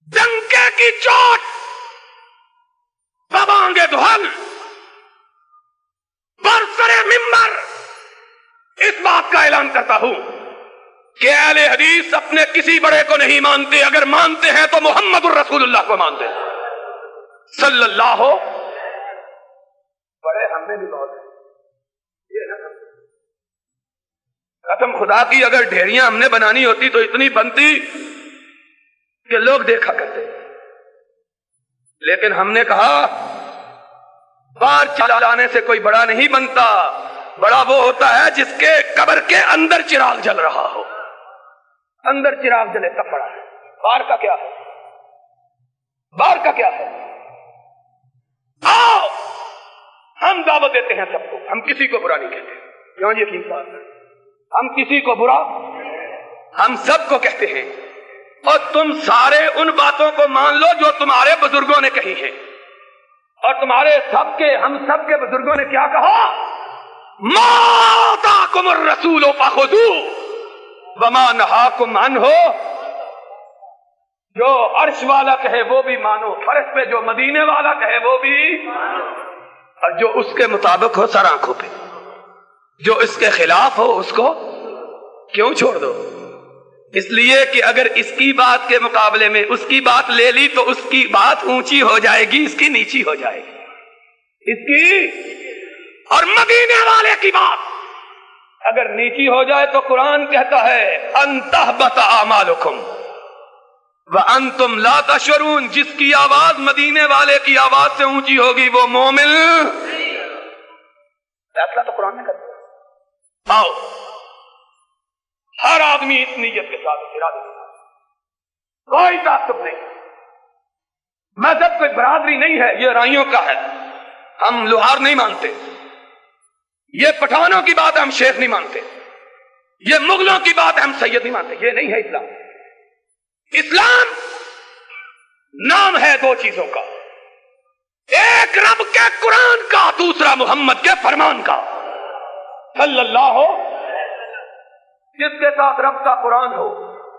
A: ڈنکے کی چوٹ، ببانگے دہل، برسرے ممبر اس بات کا اعلان کرتا ہوں کہ اہل حدیث اپنے کسی بڑے کو نہیں مانتے، اگر مانتے ہیں تو محمد الرسول اللہ کو مانتے ہیں صلی اللہ ہو۔ بڑے ہم نے بھی بہت قسم خدا کی اگر ڈھیریاں ہم نے بنانی ہوتی تو اتنی بنتی کہ لوگ دیکھا کرتے، لیکن ہم نے کہا بار چلانے سے کوئی بڑا نہیں بنتا، بڑا وہ ہوتا ہے جس کے قبر کے اندر چراغ جل رہا ہو، اندر چراغ جلے تب بڑا ہے۔ بار کا کیا ہے؟ بار کا کیا ہے؟ آؤ ہم دعوت دیتے ہیں سب کو، ہم کسی کو برا نہیں کہتے، کیوں یقین بات ہے، ہم کسی کو برا، ہم سب کو کہتے ہیں، اور تم سارے ان باتوں کو مان لو جو تمہارے بزرگوں نے کہی ہیں، اور تمہارے سب کے، ہم سب کے بزرگوں نے کیا کہا؟ ما آتاکم الرسول فخذوہ وما نہاکم عنہ، جو عرش والا کہے وہ بھی مانو، فرش پہ جو مدینے والا کہے وہ بھی مانو، اور جو اس کے مطابق ہو سر آنکھوں پہ، جو اس کے خلاف ہو اس کو کیوں چھوڑ دو؟ اس لیے کہ اگر اس کی بات کے مقابلے میں اس کی بات لے لی تو اس کی بات اونچی ہو جائے گی، اس کی نیچی ہو جائے گی، اس کی اور مدینے والے کی بات اگر نیچی ہو جائے تو قرآن کہتا ہے ان تحبط اعمالکم وانتم لا تشعرون، جس کی آواز مدینے والے کی آواز سے اونچی ہوگی وہ مومن، فیصلہ تو قرآن نے کر دیا۔ آؤ ہر آدمی اس نیت کے ساتھ ارادے کے ساتھ، کوئی تعصب نہیں، مذہب کوئی برادری نہیں ہے، یہ رائیوں کا ہے، ہم لوہار نہیں مانتے، یہ پٹھانوں کی بات ہے ہم شیخ نہیں مانتے، یہ مغلوں کی بات ہے ہم سید نہیں مانتے، یہ نہیں ہے اسلام۔ اسلام نام ہے دو چیزوں کا، ایک رب کے قرآن کا، دوسرا محمد کے فرمان کا صلی اللہ ہو۔ جس کے ساتھ رب کا قرآن ہو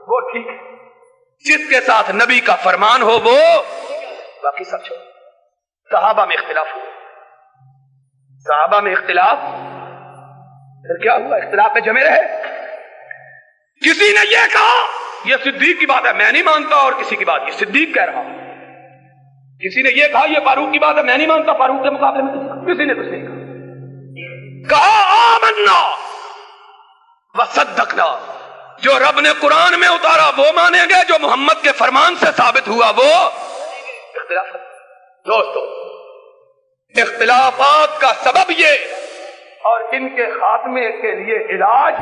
A: وہ ٹھیک ہے، جس کے ساتھ نبی کا فرمان ہو وہ باقی سب چھوڑو۔ صحابہ میں اختلاف ہوا، صحابہ میں اختلاف، پھر کیا ہوا؟ اختلاف پہ جمے رہے۔ کسی نے یہ کہا یہ صدیق کی بات ہے میں نہیں مانتا، اور کسی کی بات یہ صدیق کہہ رہا، کسی نے یہ کہا یہ فاروق کی بات ہے میں نہیں مانتا، فاروق کے مقابلے میں کسی نے کچھ نہیں کہا۔ آمنا وصدقنا، جو رب نے قرآن میں اتارا وہ مانیں گے، جو محمد کے فرمان سے ثابت ہوا وہ اختلاف۔ دوستو اختلافات کا سبب یہ اور ان کے خاتمے کے لیے علاج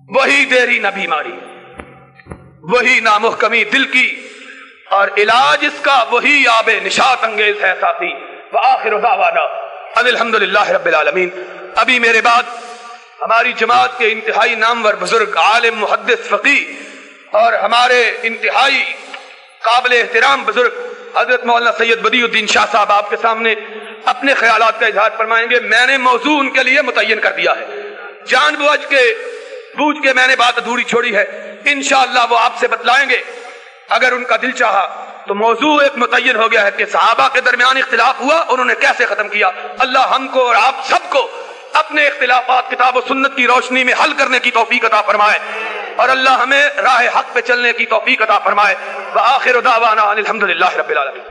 A: وہی دیری نہ بیماری، وہی نامحکمی دل کی، اور علاج اس کا وہی آب نشاط انگیز ہے ساتھی۔ وآخر دعوانا ان الحمدللہ رب العالمین۔ ابھی میرے بعد ہماری جماعت کے انتہائی نامور بزرگ، عالم، محدث، فقیہ اور ہمارے انتہائی قابل احترام بزرگ حضرت مولانا سید بدیع الدین شاہ صاحب آپ کے سامنے اپنے خیالات کا اظہار فرمائیں گے۔ میں نے موضوع ان کے لیے متعین کر دیا ہے، جان بوجھ کے میں نے بات ادھوری چھوڑی ہے، انشاءاللہ وہ آپ سے بتلائیں گے۔ اگر ان کا دل چاہا تو موضوع ایک متعین ہو گیا ہے کہ صحابہ کے درمیان اختلاف ہوا، انہوں نے کیسے ختم کیا۔ اللہ ہم کو اور آپ سب کو اپنے اختلافات کتاب و سنت کی روشنی میں حل کرنے کی توفیق عطا فرمائے، اور اللہ ہمیں راہ حق پہ چلنے کی توفیق عطا فرمائے۔ وآخر دعوانا الحمدللہ رب العالمین۔